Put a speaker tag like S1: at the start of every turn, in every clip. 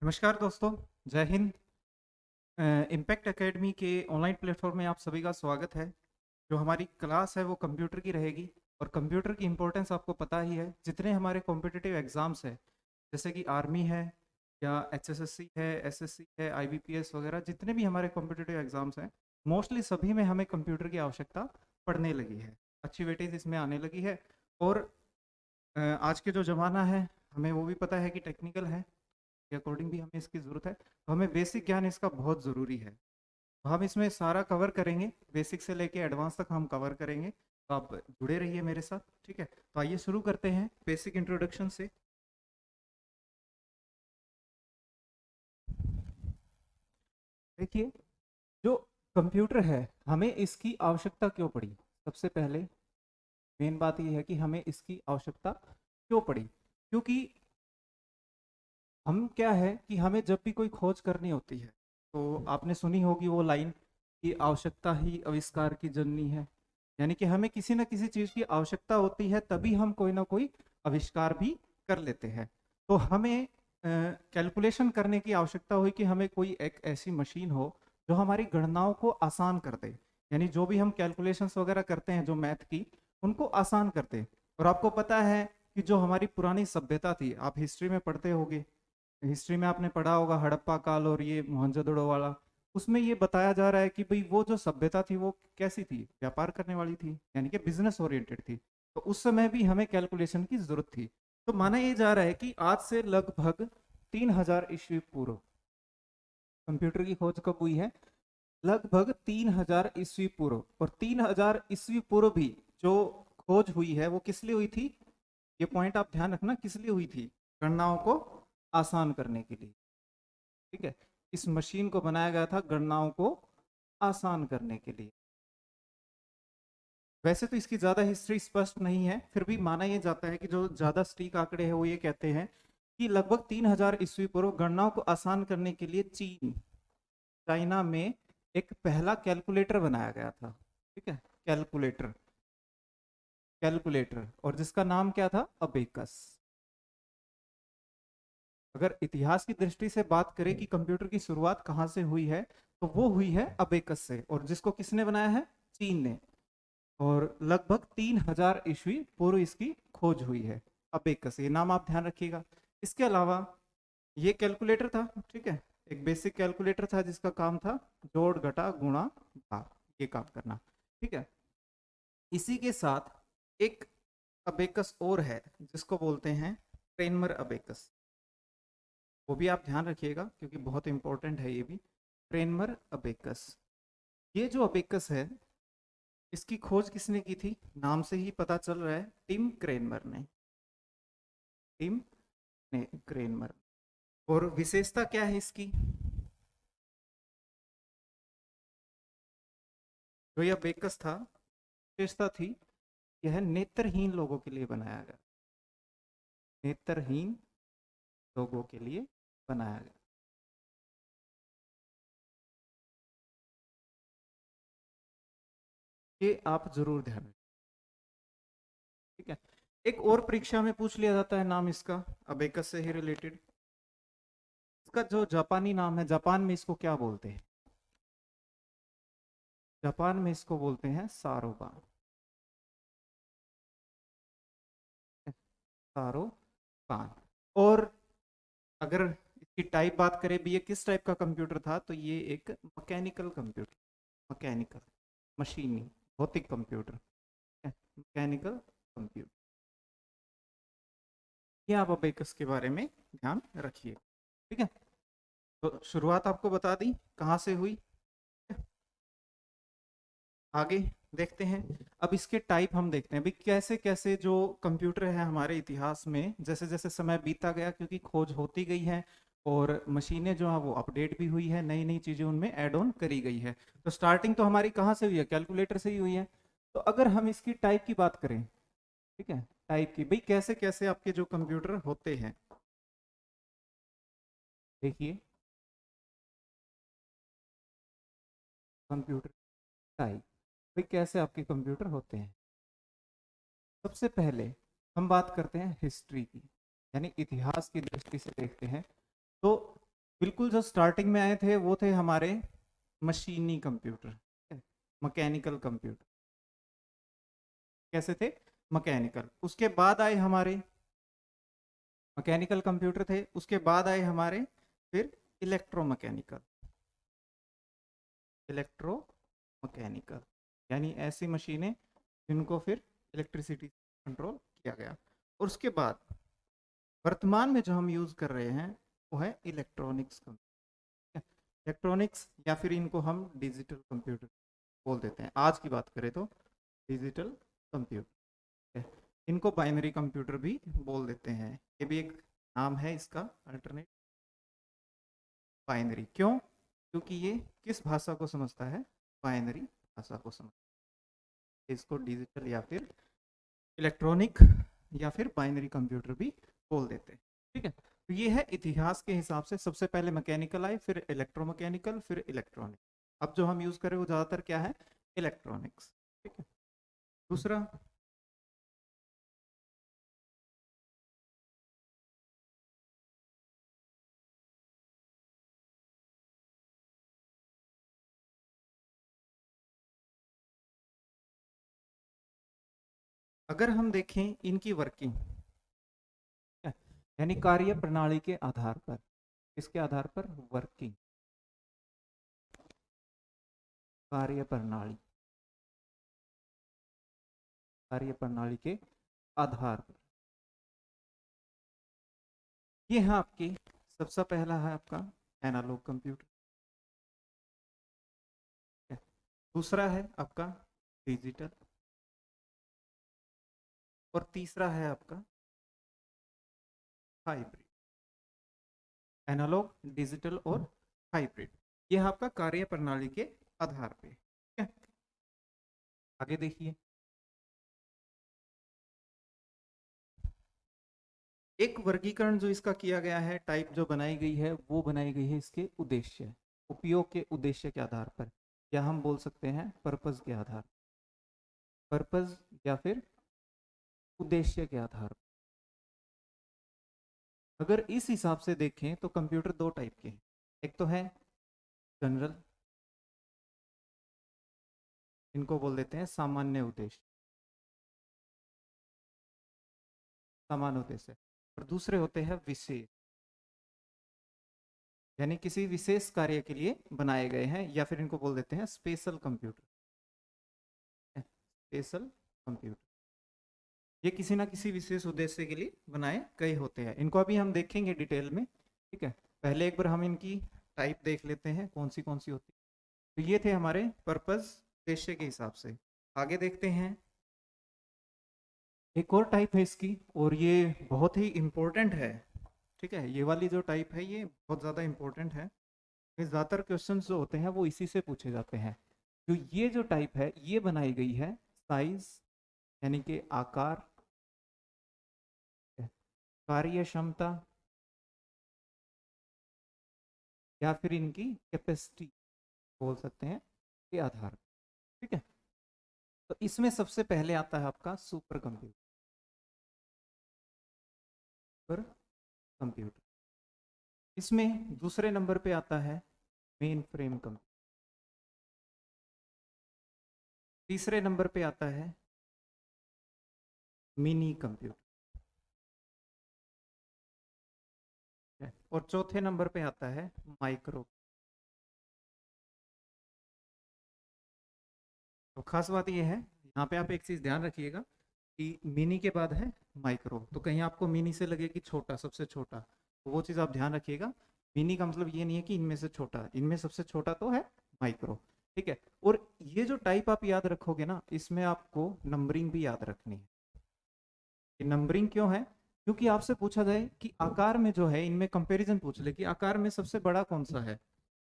S1: नमस्कार दोस्तों। जय हिंद। इम्पैक्ट एकेडमी के ऑनलाइन प्लेटफॉर्म में आप सभी का स्वागत है। जो हमारी क्लास है वो कंप्यूटर की रहेगी और कंप्यूटर की इम्पोर्टेंस आपको पता ही है। जितने हमारे कॉम्पिटिटिव एग्जाम्स हैं जैसे कि आर्मी है या एचएसएससी है, एसएससी है, आईबीपीएस वगैरह, जितने भी हमारे कॉम्पिटिटिव एग्जाम्स हैं मोस्टली सभी में हमें कंप्यूटर की आवश्यकता पड़ने लगी है। अच्छी वेटेज इसमें आने लगी है। और आज के जो ज़माना है हमें वो भी पता है कि टेक्निकल है के अकॉर्डिंग भी हमें इसकी ज़रूरत है, तो हमें बेसिक ज्ञान इसका बहुत ज़रूरी है। तो हम इसमें सारा कवर करेंगे, बेसिक से लेके एडवांस तक हम कवर करेंगे। तो आप जुड़े रहिए मेरे साथ, ठीक है। तो आइए शुरू करते हैं बेसिक इंट्रोडक्शन से। देखिए, जो कंप्यूटर है हमें इसकी आवश्यकता क्यों पड़ी। सबसे पहले मेन बात यह है कि हमें इसकी आवश्यकता क्यों पड़ी, क्योंकि हम क्या है कि हमें जब भी कोई खोज करनी होती है तो आपने सुनी होगी वो लाइन कि आवश्यकता ही आविष्कार की जननी है। यानी कि हमें किसी न किसी चीज़ की आवश्यकता होती है तभी हम कोई ना कोई आविष्कार भी कर लेते हैं। तो हमें कैलकुलेशन करने की आवश्यकता हुई कि हमें कोई एक ऐसी मशीन हो जो हमारी गणनाओं को आसान कर दे। यानी जो भी हम कैलकुलेशंस वगैरह करते हैं जो मैथ की, उनको आसान कर दे। और आपको पता है कि जो हमारी पुरानी सभ्यता थी, आप हिस्ट्री में पढ़ते होगे, हिस्ट्री में आपने पढ़ा होगा हड़प्पा काल और ये मोहनजोदड़ो वाला। उसमें ये बताया जा रहा है कि भाई वो जो सभ्यता थी वो कैसी थी, व्यापार करने वाली थी, यानी कि बिजनेस ओरिएंटेड थी। तो उस समय भी हमें कैलकुलेशन की जरूरत थी। तो माना ये जा रहा है कि आज से लगभग 3000 ईस्वी पूर्व कंप्यूटर की खोज कब हुई है। लगभग 3000 ईस्वी पूर्व। और 3000 ईस्वी पूर्व भी जो खोज हुई है वो किस लिए हुई थी, ये पॉइंट आप ध्यान रखना, किस लिए हुई थी। गणनाओं को आसान करने के लिए, ठीक है। इस मशीन को बनाया गया था गणनाओं को आसान करने के लिए। वैसे तो इसकी ज्यादा हिस्ट्री स्पष्ट नहीं है, फिर भी माना यह जाता है कि जो ज्यादा सटीक आंकड़े हैं वो ये कहते हैं कि लगभग 3000 ईस्वी पूर्व गणनाओं को आसान करने के लिए चाइना में एक पहला कैलकुलेटर बनाया गया था, ठीक है। कैलकुलेटर, कैलकुलेटर, और जिसका नाम क्या था, अबेकस। अगर इतिहास की दृष्टि से बात करें कि कंप्यूटर की शुरुआत कहाँ से हुई है, तो वो हुई है अबेकस से। और जिसको किसने बनाया है, चीन ने। और लगभग 3000 ईस्वी पूर्व इसकी खोज हुई है। अबेकस, ये नाम आप ध्यान रखिएगा। इसके अलावा ये कैलकुलेटर था, ठीक है। एक बेसिक कैलकुलेटर था जिसका काम था जोड़ घटा गुणा भाग, ये काम करना, ठीक है। इसी के साथ एक अबेकस और है जिसको बोलते हैं क्रेनमर अबेकस। वो भी आप ध्यान रखिएगा क्योंकि बहुत इंपॉर्टेंट है ये भी। क्रेनमर अबेकस, ये जो अबेकस है इसकी खोज किसने की थी, नाम से ही पता चल रहा है, टिम क्रेनमर ने। टिम ने क्रेनमर। और विशेषता क्या है इसकी, जो ये अबेकस था, विशेषता थी यह नेत्रहीन लोगों के लिए बनाया गया। नेत्रहीन लोगों के लिए बनाया गया। ये आप जरूर ध्यान रखें, ठीक है। एक और परीक्षा में पूछ लिया जाता है नाम इसका, अबेकस से ही रिलेटेड। इसका जो जापानी नाम है, जापान में इसको क्या बोलते हैं, जापान में इसको बोलते हैं सारोबान। सारोबान। और अगर इसकी टाइप बात करें भी, ये किस टाइप का कंप्यूटर था, तो ये एक मैकेनिकल कंप्यूटर, मैकेनिकल, मशीनी, भौतिक कंप्यूटर, मैकेनिकल कंप्यूटर। ये आप अबेकस के बारे में ध्यान रखिए, ठीक है। तो शुरुआत आपको बता दी कहाँ से हुई। आगे देखते हैं। अब इसके टाइप हम देखते हैं भाई कैसे कैसे जो कंप्यूटर है हमारे इतिहास में जैसे जैसे समय बीता गया, क्योंकि खोज होती गई है और मशीनें जो है वो अपडेट भी हुई है, नई नई चीजें उनमें ऐड ऑन करी गई है। तो स्टार्टिंग तो हमारी कहाँ से हुई है, कैलकुलेटर से ही हुई है। तो अगर हम इसकी टाइप की बात करें, ठीक है, टाइप की, भाई कैसे कैसे आपके जो कंप्यूटर होते हैं, देखिए, कंप्यूटर टाइप, भाई कैसे आपके कंप्यूटर होते हैं। सबसे पहले हम बात करते हैं हिस्ट्री की, यानी इतिहास की दृष्टि से देखते हैं। तो बिल्कुल जो स्टार्टिंग में आए थे वो थे हमारे मशीनी कंप्यूटर, मैकेनिकल कंप्यूटर। कैसे थे? मैकेनिकल। उसके बाद आए हमारे मैकेनिकल कंप्यूटर थे, उसके बाद आए हमारे फिर इलेक्ट्रोमैकेनिकल। इलेक्ट्रोमैकेनिकल यानी ऐसी मशीनें जिनको फिर इलेक्ट्रिसिटी कंट्रोल किया गया। और उसके बाद वर्तमान में जो हम यूज कर रहे हैं वो है इलेक्ट्रॉनिक्स। इलेक्ट्रॉनिक्स या फिर इनको हम डिजिटल कंप्यूटर बोल देते हैं। आज की बात करें तो डिजिटल कंप्यूटर, इनको बाइनरी कंप्यूटर भी बोल देते हैं। ये भी एक नाम है इसका, अल्टरनेट बाइनरी। क्यों? क्योंकि ये किस भाषा को समझता है? बाइनरी भाषा को समझता है। इसको डिजिटल या फिर इलेक्ट्रॉनिक या फिर बाइनरी कंप्यूटर भी बोल देते हैं। ठीक है, तो ये है इतिहास के हिसाब से। सबसे पहले मैकेनिकल आए, फिर इलेक्ट्रोमैकेनिकल, फिर इलेक्ट्रॉनिक। अब जो हम यूज करें वो ज्यादातर क्या है? इलेक्ट्रॉनिक्स। ठीक है। दूसरा, अगर हम देखें इनकी वर्किंग, यानी कार्य प्रणाली के आधार पर, किसके आधार पर? वर्किंग, कार्य प्रणाली, कार्य प्रणाली के आधार पर। ये है आपकी, सबसे पहला है आपका एनालॉग कंप्यूटर, दूसरा है आपका डिजिटल, और तीसरा है आपका हाइब्रिड। एनालॉग, डिजिटल और हाइब्रिड, ये है आपका कार्य प्रणाली के आधार पे। ठीक है, आगे देखिए। एक वर्गीकरण जो इसका किया गया है, टाइप जो बनाई गई है, वो बनाई गई है इसके उद्देश्य, उपयोग के उद्देश्य के आधार पर, या हम बोल सकते हैं पर्पज के आधार, पर्पज या फिर उद्देश्य के आधार पर। अगर इस हिसाब से देखें तो कंप्यूटर दो टाइप के हैं। एक तो है जनरल, इनको बोल देते हैं सामान्य उद्देश्य, सामान्य उद्देश्य। और दूसरे होते हैं विशेष, यानी किसी विशेष कार्य के लिए बनाए गए हैं, या फिर इनको बोल देते हैं स्पेशल कंप्यूटर। स्पेशल कंप्यूटर, ये किसी ना किसी विशेष उद्देश्य के लिए बनाए गए होते हैं। इनको अभी हम देखेंगे डिटेल में। ठीक है, पहले एक बार हम इनकी टाइप देख लेते हैं कौन सी होती है। तो ये थे हमारे पर्पस, उद्देश्य के हिसाब से। आगे देखते हैं, एक और टाइप है इसकी, और ये बहुत ही इंपॉर्टेंट है। ठीक है, ये वाली जो टाइप है ये बहुत ज़्यादा इंपॉर्टेंट है। ज़्यादातर क्वेश्चन जो होते हैं वो इसी से पूछे जाते हैं। जो ये जो टाइप है ये बनाई गई है साइज, यानी कि आकार, कार्य क्षमता, या फिर इनकी कैपेसिटी बोल सकते हैं, के आधार पर। ठीक है, तो इसमें सबसे पहले आता है आपका सुपर कंप्यूटर। सुपर कंप्यूटर, इसमें दूसरे नंबर पे आता है मेन फ्रेम कंप्यूटर, तीसरे नंबर पे आता है मिनी कंप्यूटर, और चौथे नंबर पे आता है माइक्रो। तो खास बात यह है, यहाँ पे आप एक चीज ध्यान रखिएगा कि मिनी के बाद है माइक्रो। तो कहीं आपको मिनी से लगे कि छोटा, सबसे छोटा, तो वो चीज आप ध्यान रखिएगा। मिनी का मतलब ये नहीं है कि इनमें से छोटा, इनमें सबसे छोटा तो है माइक्रो। ठीक है, और ये जो टाइप आप याद रखोगे ना, इसमें आपको नंबरिंग भी याद रखनी है। कि नंबरिंग क्यों है? क्योंकि आपसे पूछा जाए कि आकार में जो है, इनमें कंपैरिजन पूछ ले कि आकार में सबसे बड़ा कौन सा है,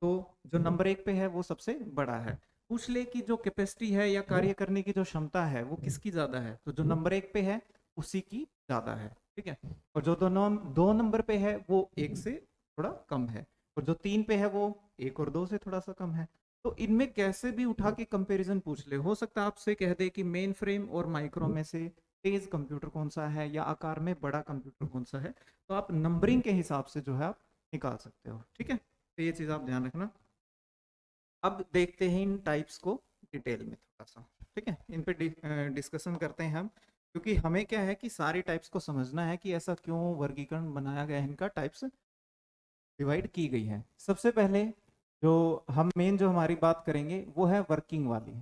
S1: तो जो नंबर एक पे है वो सबसे बड़ा है। पूछ ले कि जो कैपेसिटी है या कार्य करने की जो क्षमता है वो किसकी ज्यादा है, तो जो नंबर एक पे है उसी की ज्यादा है। ठीक है, और जो दो नंबर पे है वो एक से थोड़ा कम है, और जो तीन पे है वो एक और दो से थोड़ा सा कम है। तो इनमें कैसे भी उठा के कंपैरिजन पूछ ले, हो सकता है आपसे कह दे कि मेन फ्रेम और माइक्रो में से तेज कंप्यूटर कौन सा है, या आकार में बड़ा कंप्यूटर कौन सा है। तो आप नंबरिंग के हिसाब से जो है आप निकाल सकते हो। ठीक है, तो ये चीज़ आप ध्यान रखना। अब देखते हैं इन टाइप्स को डिटेल में थोड़ा सा। ठीक है, इन पे डिस्कशन करते हैं हम, क्योंकि हमें क्या है कि सारी टाइप्स को समझना है कि ऐसा क्यों वर्गीकरण बनाया गया है, इनका टाइप्स डिवाइड की गई है। सबसे पहले जो हम मेन जो हमारी बात करेंगे वो है वर्किंग वाली।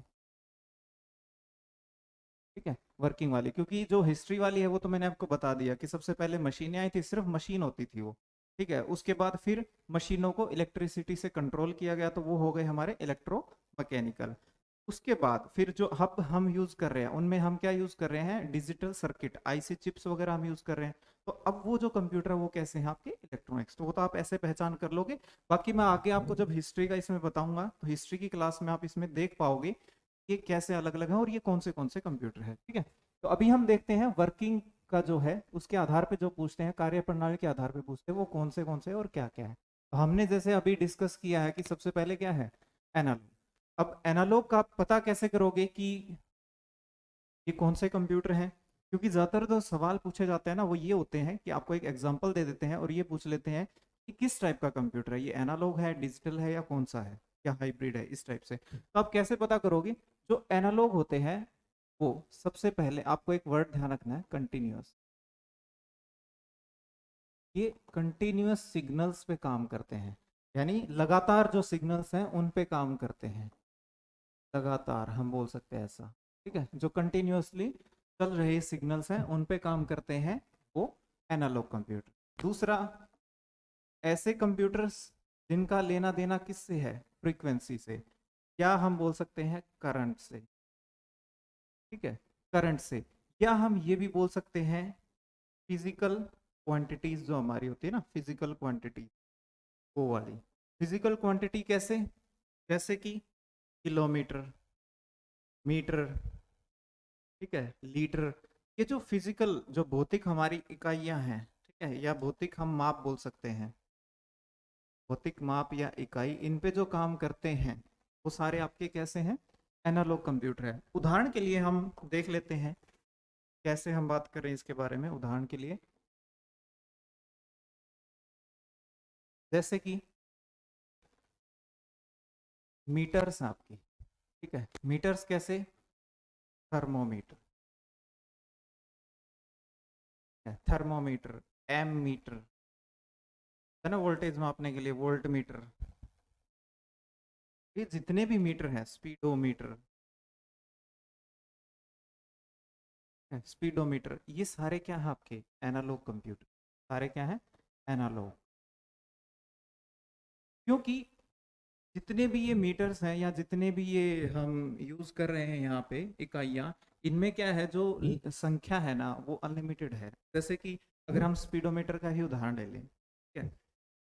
S1: ठीक है, वर्किंग वाली, क्योंकि जो हिस्ट्री वाली है वो तो मैंने आपको बता दिया कि सबसे पहले मशीनें आई थी, सिर्फ मशीन होती थी वो। ठीक है, उसके बाद फिर मशीनों को इलेक्ट्रिसिटी से कंट्रोल किया गया, तो वो हो गए हमारे इलेक्ट्रो मैकेनिकल। उसके बाद फिर जो हब हम यूज कर रहे हैं उनमें हम क्या यूज कर रहे हैं, डिजिटल सर्किट, आईसी चिप्स वगैरह हम यूज कर रहे हैं। तो अब वो जो कंप्यूटर है वो कैसे हैं, आपके इलेक्ट्रॉनिक्स, तो वो तो आप ऐसे पहचान कर लोगे। बाकी मैं आगे आपको जब हिस्ट्री का इसमें बताऊंगा तो हिस्ट्री की क्लास में आप इसमें देख पाओगे ये कैसे अलग अलग है और ये कौन से कंप्यूटर है। ठीक है, तो अभी हम देखते हैं वर्किंग का जो है उसके आधार पे जो पूछते हैं, कार्य प्रणाली के आधार पे पूछते हैं वो कौन से और क्या क्या है। तो हमने जैसे अभी डिस्कस किया है कि सबसे पहले क्या है, एनालॉग। अब एनालॉग का आप पता कैसे करोगे कि ये कौन से कंप्यूटर हैं, क्योंकि ज्यादातर जो सवाल पूछे जाते हैं ना वो ये होते हैं कि आपको एक एग्जांपल दे देते हैं और ये पूछ लेते हैं कि किस टाइप का कंप्यूटर है, ये एनालॉग है, डिजिटल है या कौन सा है, क्या हाइब्रिड है, इस टाइप से। तो आप कैसे पता करोगे, जो एनालॉग होते हैं वो सबसे पहले आपको एक वर्ड ध्यान रखना है, कंटिन्यूअस। ये कंटिन्यूअस सिग्नल्स पे काम करते हैं, यानी लगातार जो सिग्नल्स हैं उन पे काम करते हैं, लगातार हम बोल सकते हैं ऐसा। ठीक है, जो कंटिन्यूअसली चल रहे सिग्नल्स हैं उन पे काम करते हैं, वो एनालॉग कंप्यूटर। दूसरा, ऐसे कंप्यूटर्स जिनका लेना देना किससे है, फ्रीक्वेंसी से, क्या हम बोल सकते हैं, करंट से। ठीक है, करंट से। या हम ये भी बोल सकते हैं फिजिकल क्वांटिटीज जो हमारी होती है ना, फिजिकल क्वांटिटी, वो वाली फिजिकल क्वांटिटी कैसे, जैसे कि किलोमीटर, मीटर, ठीक है, लीटर। ये जो फिजिकल, जो भौतिक हमारी इकाइयां हैं, ठीक है, या भौतिक हम माप बोल सकते हैं, भौतिक माप या इकाई, इन पे जो काम करते हैं वो सारे आपके कैसे हैं, एनालॉग कंप्यूटर है। उदाहरण के लिए हम देख लेते हैं कैसे हम बात करें इसके बारे में। उदाहरण के लिए जैसे कि मीटर्स आपकी, ठीक है, मीटर्स कैसे, थर्मोमीटर, थर्मोमीटर, एम मीटर है ना, वोल्टेज मापने के लिए वोल्ट मीटर। ये जितने भी मीटर हैं, स्पीडोमीटर, स्पीडोमीटर, ये सारे क्या है आपके एनालॉग कंप्यूटर, सारे क्या है, एनालॉग। क्योंकि जितने भी ये मीटर्स हैं या जितने भी ये हम यूज कर रहे हैं यहाँ पे इकाइयाँ, इनमें क्या है, जो संख्या है ना वो अनलिमिटेड है। जैसे कि अगर हम स्पीडोमीटर का ही उदाहरण ले लें, ठीक है,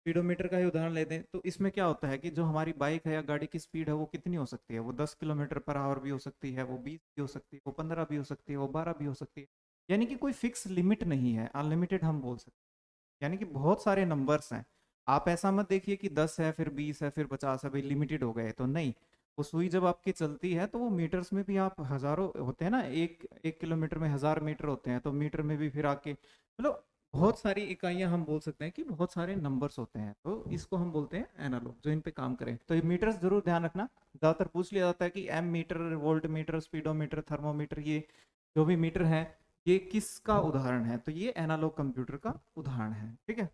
S1: स्पीडोमीटर का ही उदाहरण लेते हैं, तो इसमें क्या होता है कि जो हमारी बाइक है या गाड़ी की स्पीड है वो कितनी हो सकती है, वो 10 किलोमीटर पर आवर भी हो सकती है, वो 20 भी हो सकती है, वो 15 भी हो सकती है, वो 12 भी हो सकती है। यानी कि कोई फिक्स लिमिट नहीं है, अनलिमिटेड हम बोल सकते हैं। यानी कि बहुत सारे नंबर्स हैं। आप ऐसा मत देखिए कि 10 है फिर 20 है फिर 50 है, भाई लिमिटेड हो गए, तो नहीं। वो सुई जब आपकी चलती है तो वो मीटर्स में भी आप हजारों होते हैं ना, एक एक किलोमीटर में 1000 मीटर होते हैं, तो मीटर में भी फिर आके मतलब बहुत सारी इकाइयां हम बोल सकते हैं कि बहुत सारे नंबर्स होते हैं, तो इसको हम बोलते हैं एनालॉग, जो इन पे काम करें। तो ये मीटर्स जरूर ध्यान रखना, ज्यादातर पूछ लिया जाता है कि ammeter, voltmeter, speedometer, thermometer, ये जो भी मीटर है ये किसका उदाहरण है, तो ये एनालॉग कंप्यूटर का उदाहरण है। ठीक है,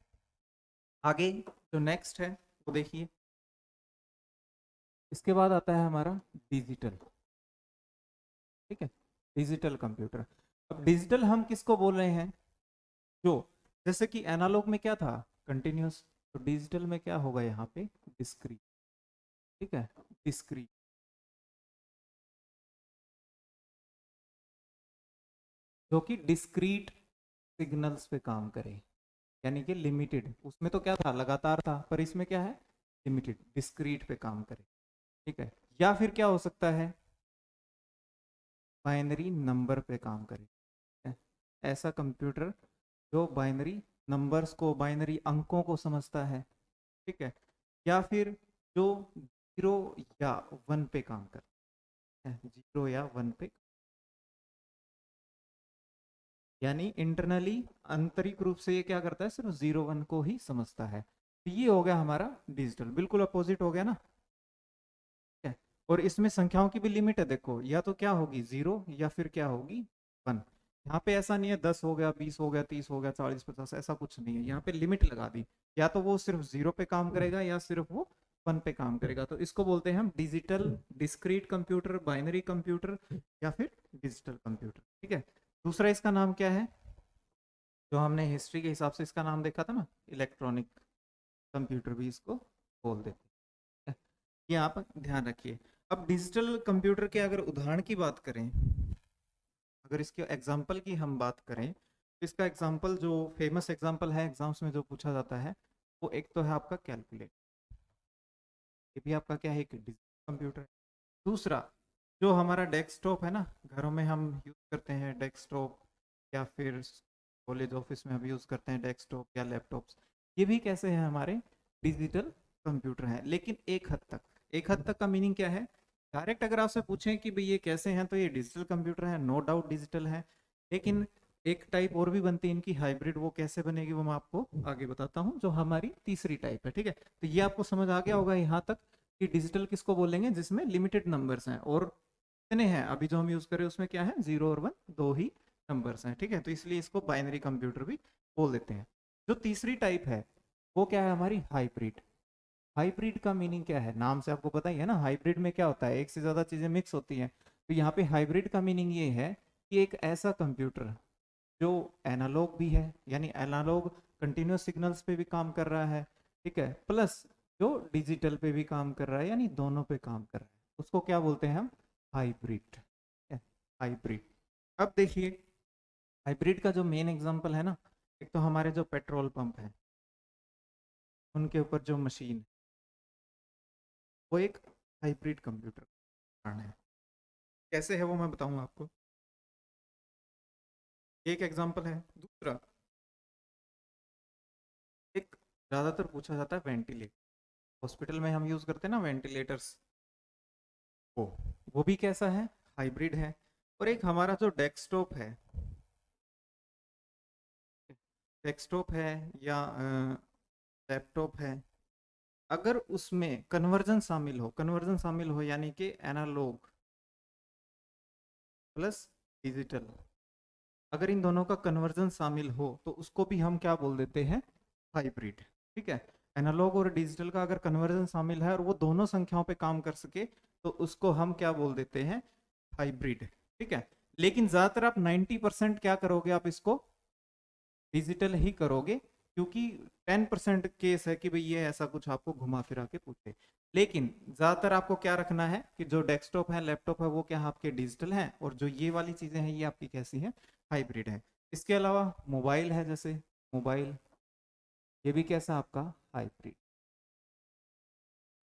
S1: आगे जो नेक्स्ट है वो देखिए, इसके बाद आता है हमारा डिजिटल। ठीक है, डिजिटल कंप्यूटर। अब डिजिटल हम किसको बोल रहे हैं, जो जैसे कि एनालॉग में क्या था, कंटिन्यूअस, तो डिजिटल में क्या होगा यहाँ पे, डिस्क्रीट। ठीक है, डिस्क्रीट, जो कि डिस्क्रीट सिग्नल्स पे काम करे, यानी कि लिमिटेड, उसमें तो क्या था, लगातार था, पर इसमें क्या है, लिमिटेड, डिस्क्रीट पे काम करे। ठीक है, या फिर क्या हो सकता है, बाइनरी नंबर पे काम करे। ठीक है? ऐसा कंप्यूटर जो बाइनरी नंबर्स को, बाइनरी अंकों को समझता है। ठीक है, या फिर जो 0 या 1 पे काम करता है, 0 या 1 पे, यानी इंटरनली, आंतरिक रूप से ये क्या करता है, सिर्फ 0 1 को ही समझता है। तो ये हो गया हमारा डिजिटल, बिल्कुल अपोजिट हो गया ना। ठीक है, और इसमें संख्याओं की भी लिमिट है, देखो या तो क्या होगी 0 या फिर क्या होगी 1। यहाँ पे ऐसा नहीं है 10 हो गया, 20 हो गया, 30 हो गया, 40 50, ऐसा कुछ नहीं है, यहाँ पे लिमिट लगा दी। या तो वो सिर्फ 0 पे काम करेगा या सिर्फ वो 1 पे काम करेगा। तो इसको बोलते हैं हम digital discrete computer, binary computer या फिर डिजिटल कंप्यूटर। ठीक है, दूसरा इसका नाम क्या है, जो हमने हिस्ट्री के हिसाब से इसका नाम देखा था ना, इलेक्ट्रॉनिक कंप्यूटर भी इसको बोल देते हैं। ये आप ध्यान रखिए। अब डिजिटल कंप्यूटर के अगर उदाहरण की बात करें, अगर इसके एग्जाम्पल की हम बात करें, तो इसका एग्जाम्पल जो फेमस एग्जाम्पल है एग्जाम्स में जो पूछा जाता है, वो एक तो है आपका कैलकुलेटर। ये भी आपका क्या है, एक डिजिटल कंप्यूटर है। दूसरा जो हमारा डेस्कटॉप है ना, घरों में हम यूज करते हैं डेस्कटॉप, या फिर कॉलेज ऑफिस में हम यूज करते हैं डेस्कटॉप या लैपटॉप्स, ये भी कैसे हैं, हमारे डिजिटल कंप्यूटर हैं। लेकिन एक हद तक, एक हद तक का मीनिंग क्या है, डायरेक्ट अगर आपसे पूछें कि भाई ये कैसे हैं, तो ये डिजिटल कंप्यूटर है, नो डाउट डिजिटल है। लेकिन एक टाइप और भी बनती है इनकी, हाइब्रिड, वो कैसे बनेगी वो मैं आपको आगे बताता हूँ, जो हमारी तीसरी टाइप है। ठीक है, तो ये आपको समझ आ गया होगा यहाँ तक कि डिजिटल किसको बोलेंगे, जिसमें लिमिटेड नंबर्स हैं, और कितने हैं अभी जो हम यूज कर रहे हैं उसमें क्या है, 0 और 1, दो ही नंबर्स हैं। ठीक है, तो इसलिए इसको बाइनरी कंप्यूटर भी बोल देते हैं। जो तीसरी टाइप है वो क्या है, हमारी हाइब्रिड। हाइब्रिड का मीनिंग क्या है, नाम से आपको पता ही है ना, हाइब्रिड में क्या होता है, एक से ज्यादा चीजें मिक्स होती हैं। तो यहाँ पे हाइब्रिड का मीनिंग ये है कि एक ऐसा कंप्यूटर जो एनालॉग भी है, यानी एनालॉग कंटिन्यूस सिग्नल्स पे भी काम कर रहा है, ठीक है, प्लस जो डिजिटल पे भी काम कर रहा है, यानी दोनों पे काम कर रहा है, उसको क्या बोलते हैं हम, हाइब्रिड। हाइब्रिड। अब देखिए, हाइब्रिड का जो मेन एग्जांपल है ना, एक तो हमारे जो पेट्रोल पंप है, उनके ऊपर जो मशीन, वो एक हाइब्रिड कंप्यूटर है। कैसे है वो मैं बताऊंगा आपको, एक एग्जांपल है। दूसरा, एक ज्यादातर पूछा जाता है वेंटिलेटर, हॉस्पिटल में हम यूज करते हैं ना वेंटिलेटर्स, वो वो भी कैसा है, हाइब्रिड है। और एक हमारा जो डेस्कटॉप है, डेस्कटॉप है या लैपटॉप है, अगर उसमें कन्वर्जन शामिल हो, कन्वर्जन शामिल हो यानी कि एनालॉग प्लस डिजिटल, अगर इन दोनों का कन्वर्जन शामिल हो तो उसको भी हम क्या बोल देते हैं, हाइब्रिड। ठीक है, एनालॉग और डिजिटल का अगर कन्वर्जन शामिल है और वो दोनों संख्याओं पे काम कर सके, तो उसको हम क्या बोल देते हैं, हाइब्रिड। ठीक है, लेकिन ज्यादातर आप 90% क्या करोगे, आप इसको डिजिटल ही करोगे, क्योंकि 10% केस है कि भाई ये ऐसा कुछ आपको घुमा फिरा के पूछे। लेकिन ज्यादातर आपको क्या रखना है कि जो डेस्कटॉप है, लैपटॉप है, वो क्या है, आपके डिजिटल हैं, और जो ये वाली चीजें हैं ये आपकी कैसी है, हाइब्रिड है। इसके अलावा मोबाइल है, जैसे मोबाइल, ये भी कैसा आपका, हाइब्रिड।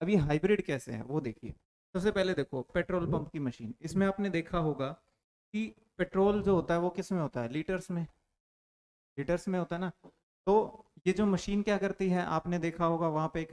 S1: अब ये हाइब्रिड कैसे है वो देखिए। सबसे पहले देखो पेट्रोल पंप की मशीन, इसमें आपने देखा होगा कि पेट्रोल जो होता है वो किस में होता है, लीटर्स में, लीटर्स में होता है ना। तो ये जो मशीन क्या करती है, आपने देखा होगा वहां पे एक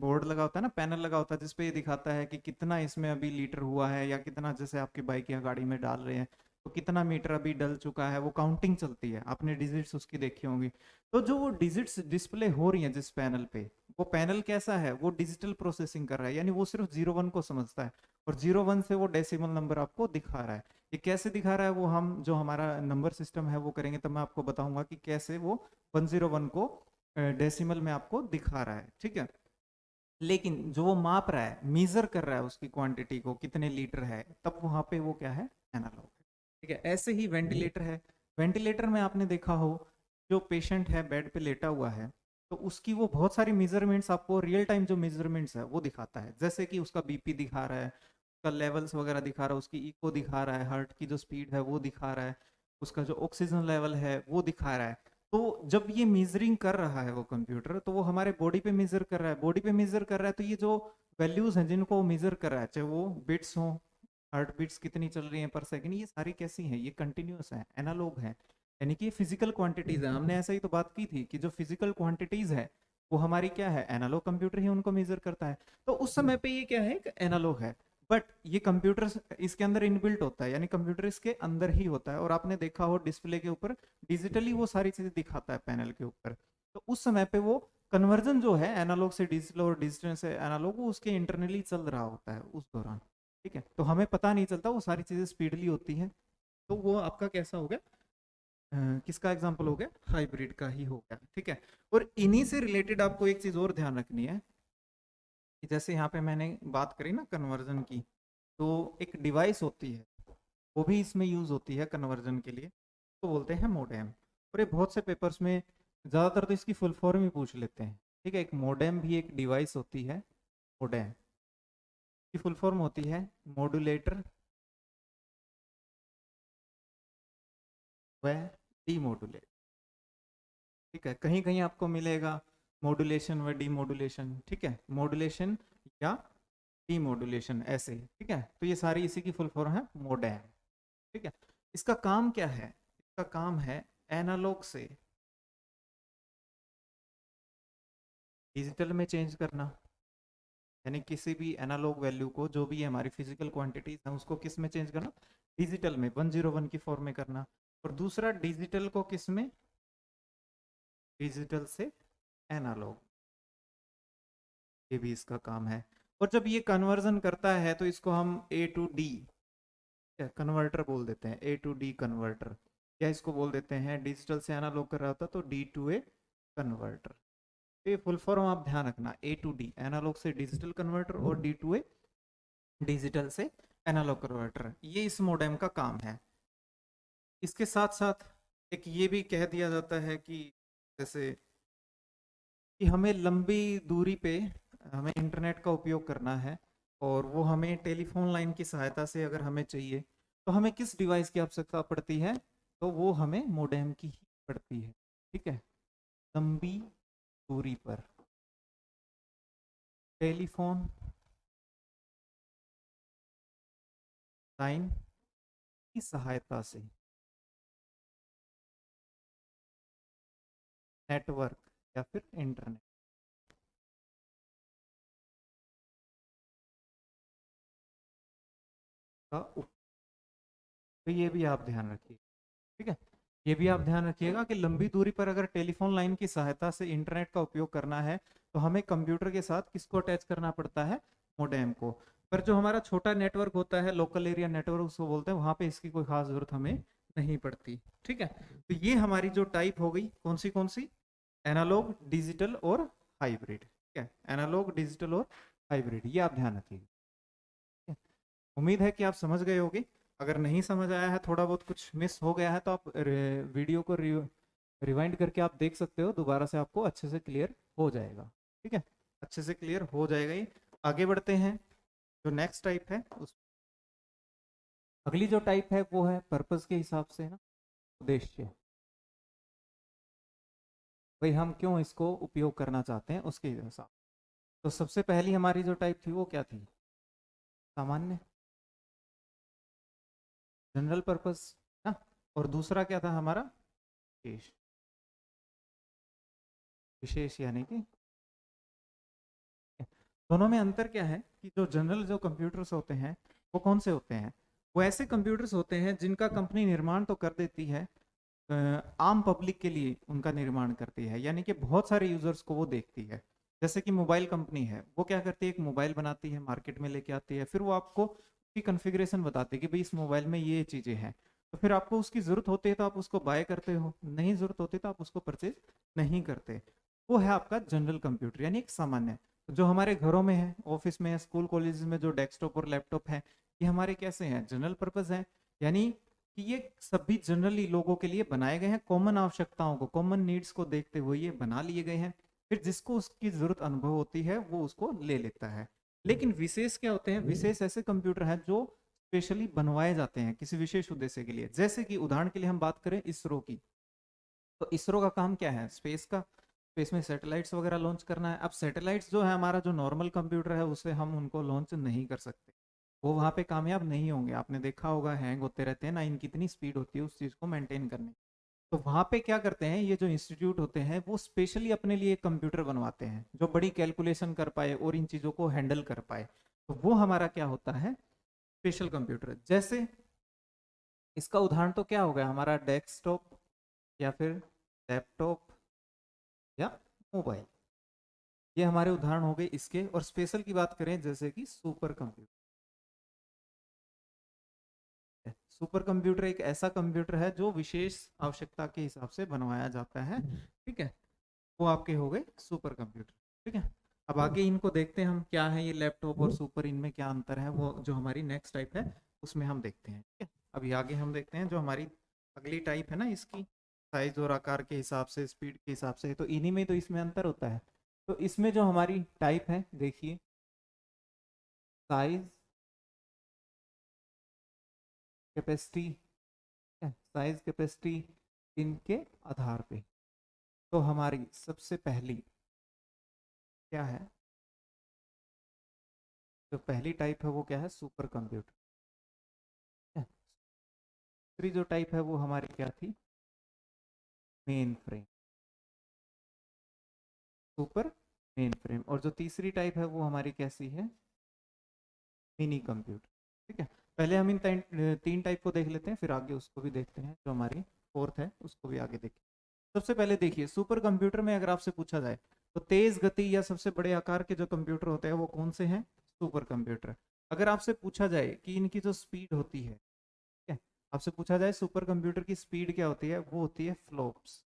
S1: बोर्ड लगा होता है ना, पैनल लगा होता है, जिसपे ये दिखाता है कि कितना इसमें अभी लीटर हुआ है, या कितना, जैसे आपकी बाइक या गाड़ी में डाल रहे हैं तो कितना मीटर अभी डल चुका है, वो काउंटिंग चलती है, आपने डिजिट्स उसकी देखी होंगी। तो जो वो डिजिट्स डिस्प्ले हो रही है जिस पैनल पे, वो पैनल कैसा है, वो डिजिटल प्रोसेसिंग कर रहा है, यानी वो सिर्फ 0 1 को समझता है, और 0 1 से वो डेसिमल नंबर आपको दिखा रहा है। ये कैसे दिखा रहा है, वो हम जो हमारा नंबर सिस्टम है वो करेंगे, तब मैं आपको बताऊंगा कि कैसे वो 101 को डेसिमल में आपको दिखा रहा है। ठीक है, लेकिन जो वो माप रहा है, मीजर कर रहा है उसकी क्वांटिटी को, कितने लीटर है, तब वहां पे वो क्या है, एनालॉग है। ठीक है, ऐसे ही वेंटिलेटर है, वेंटिलेटर में आपने देखा हो, जो पेशेंट है बेड पे लेटा हुआ है, तो उसकी वो बहुत सारी मेजरमेंट्स आपको रियल टाइम जो मेजरमेंट्स है वो दिखाता है, जैसे कि उसका बीपी दिखा रहा है, उसका लेवल्स वगैरह दिखा रहा है, उसकी इको दिखा रहा है, हार्ट की जो स्पीड है वो दिखा रहा है, उसका जो ऑक्सीजन लेवल है वो दिखा रहा है। तो जब ये मेजरिंग कर रहा है वो कंप्यूटर, तो वो हमारे बॉडी पे मेजर कर रहा है, बॉडी पे मेजर कर रहा है, तो ये जो वैल्यूज हैं जिनको वो मेजर कर रहा है, चाहे वो बिट्स हो, हार्ट बीट्स कितनी चल रही हैं पर सेकंड, ये सारी कैसी हैं, ये कंटिन्यूअस है, एनालॉग है, यानी कि फिजिकल क्वांटिटीज है। हमने ऐसा ही तो बात की थी कि जो फिजिकल क्वांटिटीज है वो हमारी क्या है, एनालॉग कंप्यूटर ही उनको मेजर करता है। तो उस समय पे ये क्या है, एक एनालॉग है, बट ये कंप्यूटर इसके अंदर इनबिल्ट होता है, यानी कंप्यूटर इसके अंदर ही होता है, और आपने देखा हो डिस्प्ले के ऊपर डिजिटली वो सारी चीजें दिखाता है पैनल के ऊपर। तो उस समय पे वो कन्वर्जन जो है एनालॉग से डिजिटल और डिजिटल से एनालॉग, वो उसके इंटरनली चल रहा होता है उस दौरान। ठीक है, तो हमें पता नहीं चलता, वो सारी चीजें स्पीडली होती हैं। तो वो आपका कैसा हो गया, किसका एग्जांपल हो गया, हाइब्रिड का ही हो गया। ठीक है, और इन्हीं से रिलेटेड आपको एक चीज और ध्यान रखनी है कि जैसे यहाँ पे मैंने बात करी ना कन्वर्जन की, तो एक डिवाइस होती है वो भी इसमें यूज होती है कन्वर्जन के लिए, तो बोलते हैं मोडेम। और ये बहुत से पेपर्स में ज़्यादातर तो इसकी फुल फॉर्म ही पूछ लेते हैं। ठीक है, एक मोडेम भी एक डिवाइस होती है। मोडेम की फुल फॉर्म होती है मॉड्यूलेटर व डीमोडुलेटर। ठीक है, कहीं कहीं आपको मिलेगा मॉड्यूलेशन व डीमोडुलेशन। ठीक है, मॉड्यूलेशन या डीमोडुलेशन ऐसे। ठीक है, तो ये सारी इसी की फुल फॉर्म है मोडेम। ठीक है, इसका काम क्या है, इसका काम है एनालॉग से डिजिटल में चेंज करना, यानी किसी भी एनालॉग वैल्यू को, जो भी हमारी फिजिकल क्वांटिटीज हैं, उसको किस में चेंज करना, डिजिटल में 101 की फॉर्म में करना। और दूसरा डिजिटल को किस में, डिजिटल से एनालॉग, ये भी इसका काम है। और जब ये कन्वर्जन करता है तो इसको हम ए टू डी कन्वर्टर बोल देते हैं, ए टू डी कन्वर्टर, या इसको बोल देते हैं डिजिटल से एनालॉग कर रहा होता तो डी टू ए कन्वर्टर। ये फुल फॉर्म आप ध्यान रखना, ए टू डी एनालॉग से डिजिटल कन्वर्टर, और डी टू ए डिजिटल से एनालॉग कन्वर्टर, ये इस मोडेम का काम है। इसके साथ साथ एक ये भी कह दिया जाता है कि जैसे कि हमें लंबी दूरी पे हमें इंटरनेट का उपयोग करना है, और वो हमें टेलीफोन लाइन की सहायता से अगर हमें चाहिए, तो हमें किस डिवाइस की आवश्यकता पड़ती है, तो वो हमें मोडेम की ही पड़ती है। ठीक है, लंबी दूरी पर टेलीफोन लाइन की सहायता से नेटवर्क या फिर इंटरनेट का तो ये भी आप ध्यान रखिए। ठीक है, ये भी आप ध्यान रखिएगा कि लंबी दूरी पर अगर टेलीफोन लाइन की सहायता से इंटरनेट का उपयोग करना है, तो हमें कंप्यूटर के साथ किसको अटैच करना पड़ता है, मोडेम को। पर जो हमारा छोटा नेटवर्क होता है, लोकल एरिया नेटवर्क उसको बोलते हैं, वहां पे इसकी कोई खास जरूरत हमें नहीं पड़ती। ठीक है, तो ये हमारी जो टाइप हो गई कौन सी, एनालॉग, डिजिटल और हाइब्रिड। ठीक है, एनालॉग, डिजिटल और हाइब्रिड, ये आप ध्यान रखिए। उम्मीद है कि आप समझ गए होगे। अगर नहीं समझ आया है, थोड़ा बहुत कुछ मिस हो गया है, तो आप वीडियो को रिवाइंड करके आप देख सकते हो, दोबारा से आपको अच्छे से क्लियर हो जाएगा। ठीक है, अच्छे से क्लियर हो जाएगा ये। आगे बढ़ते हैं, जो नेक्स्ट टाइप है उस अगली जो टाइप है वो है पर्पस के हिसाब से ना, उद्देश्य, भाई हम क्यों इसको उपयोग करना चाहते हैं उसके हिसाब। तो सबसे पहली हमारी जो टाइप थी वो क्या थी, सामान्य, जनरल पर्पस ना। और दूसरा क्या था हमारा, विशेष, विशेष यानी कि दोनों में अंतर क्या है कि जो जनरल जो कंप्यूटर्स होते हैं वो कौन से होते हैं, वो ऐसे कंप्यूटर्स होते हैं जिनका कंपनी निर्माण तो कर देती है, आम पब्लिक के लिए उनका निर्माण करती है, यानी कि बहुत सारे यूजर्स को वो देखती है। जैसे कि मोबाइल कंपनी है, वो क्या करती है, एक मोबाइल बनाती है, मार्केट में लेके आती है, फिर वो आपको उसकी कॉन्फ़िगरेशन बताती है कि भाई इस मोबाइल में ये चीज़ें हैं, तो फिर आपको उसकी ज़रूरत होती है तो आप उसको बाय करते हो, नहीं ज़रूरत होती तो आप उसको परचेज नहीं करते। वो है आपका जनरल कंप्यूटर, यानी एक सामान्य। जो हमारे घरों में है, ऑफिस में है, स्कूल कॉलेज में जो डेस्कटॉप और लैपटॉप है, ये हमारे कैसे हैं, जनरल पर्पज है, यानी कि ये सभी जनरली लोगों के लिए बनाए गए हैं, कॉमन आवश्यकताओं को, कॉमन नीड्स को देखते हुए ये बना लिए गए हैं। फिर जिसको उसकी जरूरत अनुभव होती है वो उसको ले लेता है। लेकिन विशेष क्या होते हैं, विशेष ऐसे कंप्यूटर हैं जो स्पेशली बनवाए जाते हैं किसी विशेष उद्देश्य के लिए। जैसे कि उदाहरण के लिए हम बात करें इसरो की, तो इसरो का काम क्या है, स्पेस का, स्पेस में सैटेलाइट्स वगैरह लॉन्च करना है। अब सैटेलाइट्स जो है हमारा जो नॉर्मल कंप्यूटर है उससे हम उनको लॉन्च नहीं कर सकते, वो वहाँ पे कामयाब नहीं होंगे। आपने देखा होगा हैंग होते रहते हैं ना, इनकी इतनी स्पीड होती है उस चीज़ को मेंटेन करने। तो वहाँ पे क्या करते हैं, ये जो इंस्टीट्यूट होते हैं वो स्पेशली अपने लिए एक कंप्यूटर बनवाते हैं जो बड़ी कैलकुलेशन कर पाए और इन चीज़ों को हैंडल कर पाए। तो वो हमारा क्या होता है, स्पेशल कंप्यूटर। जैसे इसका उदाहरण तो क्या हो गया, हमारा डेस्कटॉप या फिर लैपटॉप या मोबाइल। ये हमारे उदाहरण हो गए इसके। और स्पेशल की बात करें जैसे कि सुपर कंप्यूटर। सुपर कंप्यूटर एक ऐसा कंप्यूटर है जो विशेष आवश्यकता के हिसाब से बनवाया जाता है, ठीक है। वो आपके हो गए सुपर कंप्यूटर, ठीक है। अब आगे इनको देखते हैं हम क्या है ये लैपटॉप और सुपर, इनमें क्या अंतर है, वो जो हमारी नेक्स्ट टाइप है उसमें हम देखते हैं, ठीक है। अभी आगे हम देखते हैं जो हमारी अगली टाइप है ना, इसकी साइज और आकार के हिसाब से, स्पीड के हिसाब से, तो इन्हीं में तो इसमें अंतर होता है। तो इसमें जो हमारी टाइप है देखिए, साइज, कैपेसिटी, साइज कैपेसिटी, इनके आधार पे। तो हमारी सबसे पहली क्या है, जो पहली टाइप है वो क्या है, सुपर कंप्यूटर। दूसरी जो टाइप है वो हमारी क्या थी, main frame, super main frame. और जो तीसरी टाइप है वो हमारी कैसी है, मिनी कंप्यूटर, ठीक है। पहले हम इन तीन टाइप को देख लेते हैं, फिर आगे उसको भी देखते हैं, जो हमारी फोर्थ है उसको भी आगे देखें। सबसे पहले देखिए, सुपर कंप्यूटर में अगर आपसे पूछा जाए तो तेज गति या सबसे बड़े आकार के जो कंप्यूटर होते हैं वो कौन से हैं, सुपर कंप्यूटर। अगर आपसे पूछा जाए कि इनकी जो स्पीड होती है, ठीक है, आपसे पूछा जाए सुपर कंप्यूटर की स्पीड क्या होती है, वो होती है फ्लॉप्स।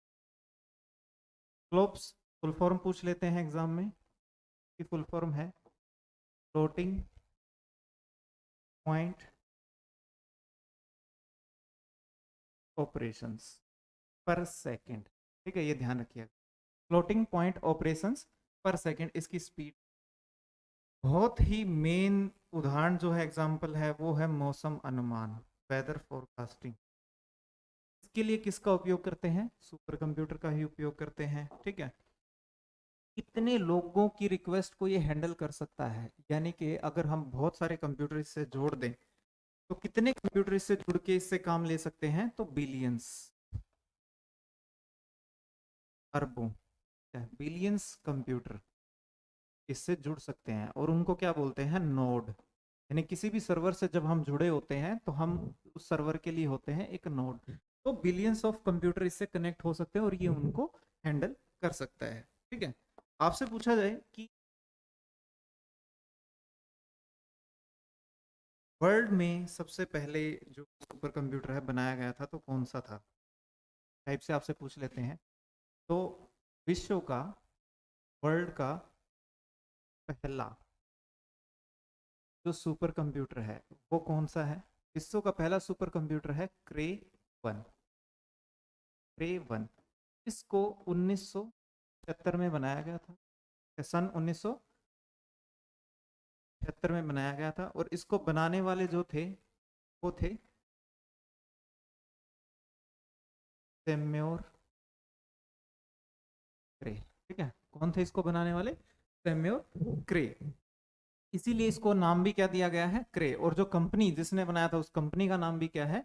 S1: फ्लॉप्स फुल फॉर्म पूछ लेते हैं एग्जाम में, की फुल फॉर्म है फ्लोटिंग पॉइंट ऑपरेशंस पर सेकंड, ठीक है, ये ध्यान रखिएगा। फ्लोटिंग पॉइंट ऑपरेशंस पर सेकंड, इसकी स्पीड। बहुत ही मेन उदाहरण जो है, एग्जांपल है, वो है मौसम अनुमान, वेदर फोरकास्टिंग। इसके लिए किसका उपयोग करते हैं, सुपर कंप्यूटर का ही उपयोग करते हैं, ठीक है। कितने लोगों की रिक्वेस्ट को ये हैंडल कर सकता है, यानी कि अगर हम बहुत सारे कंप्यूटर इससे जोड़ दें तो कितने कंप्यूटर इससे जुड़ के इससे काम ले सकते हैं, तो बिलियंस, अरबों, बिलियंस कंप्यूटर इससे जुड़ सकते हैं। और उनको क्या बोलते हैं, नोड। यानी किसी भी सर्वर से जब हम जुड़े होते हैं तो हम उस सर्वर के लिए होते हैं एक नोड। तो बिलियंस ऑफ कंप्यूटर इससे कनेक्ट हो सकते हैं और ये उनको हैंडल कर सकता है, ठीक है। आपसे पूछा जाए कि वर्ल्ड में सबसे पहले जो सुपर कंप्यूटर है बनाया गया था तो कौन सा था, टाइप से आपसे पूछ लेते हैं। तो विश्व का, वर्ल्ड का पहला जो सुपर कंप्यूटर है वो कौन सा है, विश्व का पहला सुपर कंप्यूटर है क्रे वन। क्रे वन, इसको 1976 में बनाया गया था, सन 1976 में बनाया गया था। और इसको बनाने वाले जो थे वो थे सैम्योर क्रे, ठीक है। कौन थे इसको बनाने वाले, सैम्योर क्रे। इसीलिए इसको नाम भी क्या दिया गया है, क्रे। और जो कंपनी जिसने बनाया था उस कंपनी का नाम भी क्या है,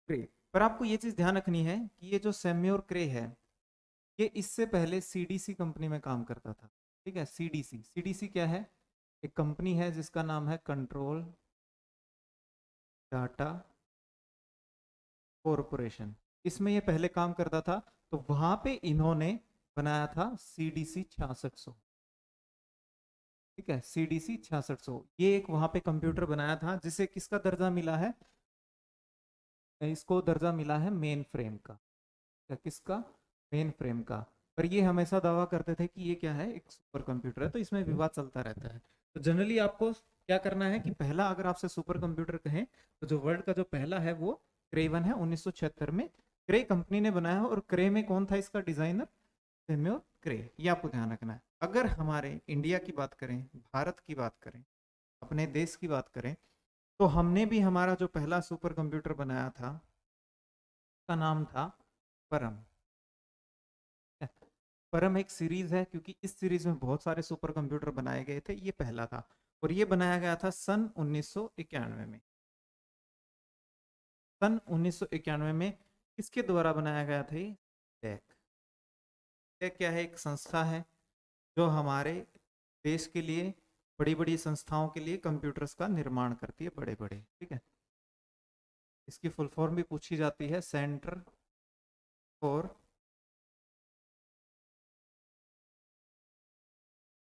S1: क्रे। पर आपको ये चीज ध्यान रखनी है कि ये जो सैम्योर क्रे है, ये इससे पहले सीडीसी कंपनी में काम करता था, ठीक है। सीडीसी, सीडीसी क्या है, एक कंपनी है जिसका नाम है कंट्रोल डाटा कॉरपोरेशन, इसमें ये पहले काम करता था। तो वहां पे इन्होंने बनाया था सीडीसी 6600, ठीक है। सीडीसी 6600 ये एक वहां पे कंप्यूटर बनाया था जिसे किसका दर्जा मिला है, इसको दर्जा मिला है मेन फ्रेम का, या किसका, मेन फ्रेम का। पर ये हमेशा दावा करते थे कि ये क्या है, एक सुपर कंप्यूटर है। तो इसमें विवाद चलता रहता है। तो जनरली आपको क्या करना है कि पहला अगर आपसे सुपर कंप्यूटर कहें तो जो वर्ल्ड का जो पहला है वो क्रे वन है, 1976 में क्रे कंपनी ने बनाया है। और क्रे में कौन था इसका डिजाइनर, सैम्योर क्रे, ये आपको ध्यान रखना है। अगर हमारे इंडिया की बात करें, भारत की बात करें, अपने देश की बात करें, तो हमने भी हमारा जो पहला सुपर कंप्यूटर बनाया था का नाम था परम। परम एक सीरीज है क्योंकि इस सीरीज में बहुत सारे सुपर कंप्यूटर बनाए गए थे, ये पहला था। और ये बनाया गया था सन 1991 में। सन 1991 में किसके द्वारा बनाया गया था ये, टैक। टैक क्या है, एक संस्था है जो हमारे देश के लिए, बड़ी बड़ी संस्थाओं के लिए कंप्यूटर्स का निर्माण करती है, बड़े बड़े, ठीक है। इसकी फुल फॉर्म भी पूछी जाती है, centre for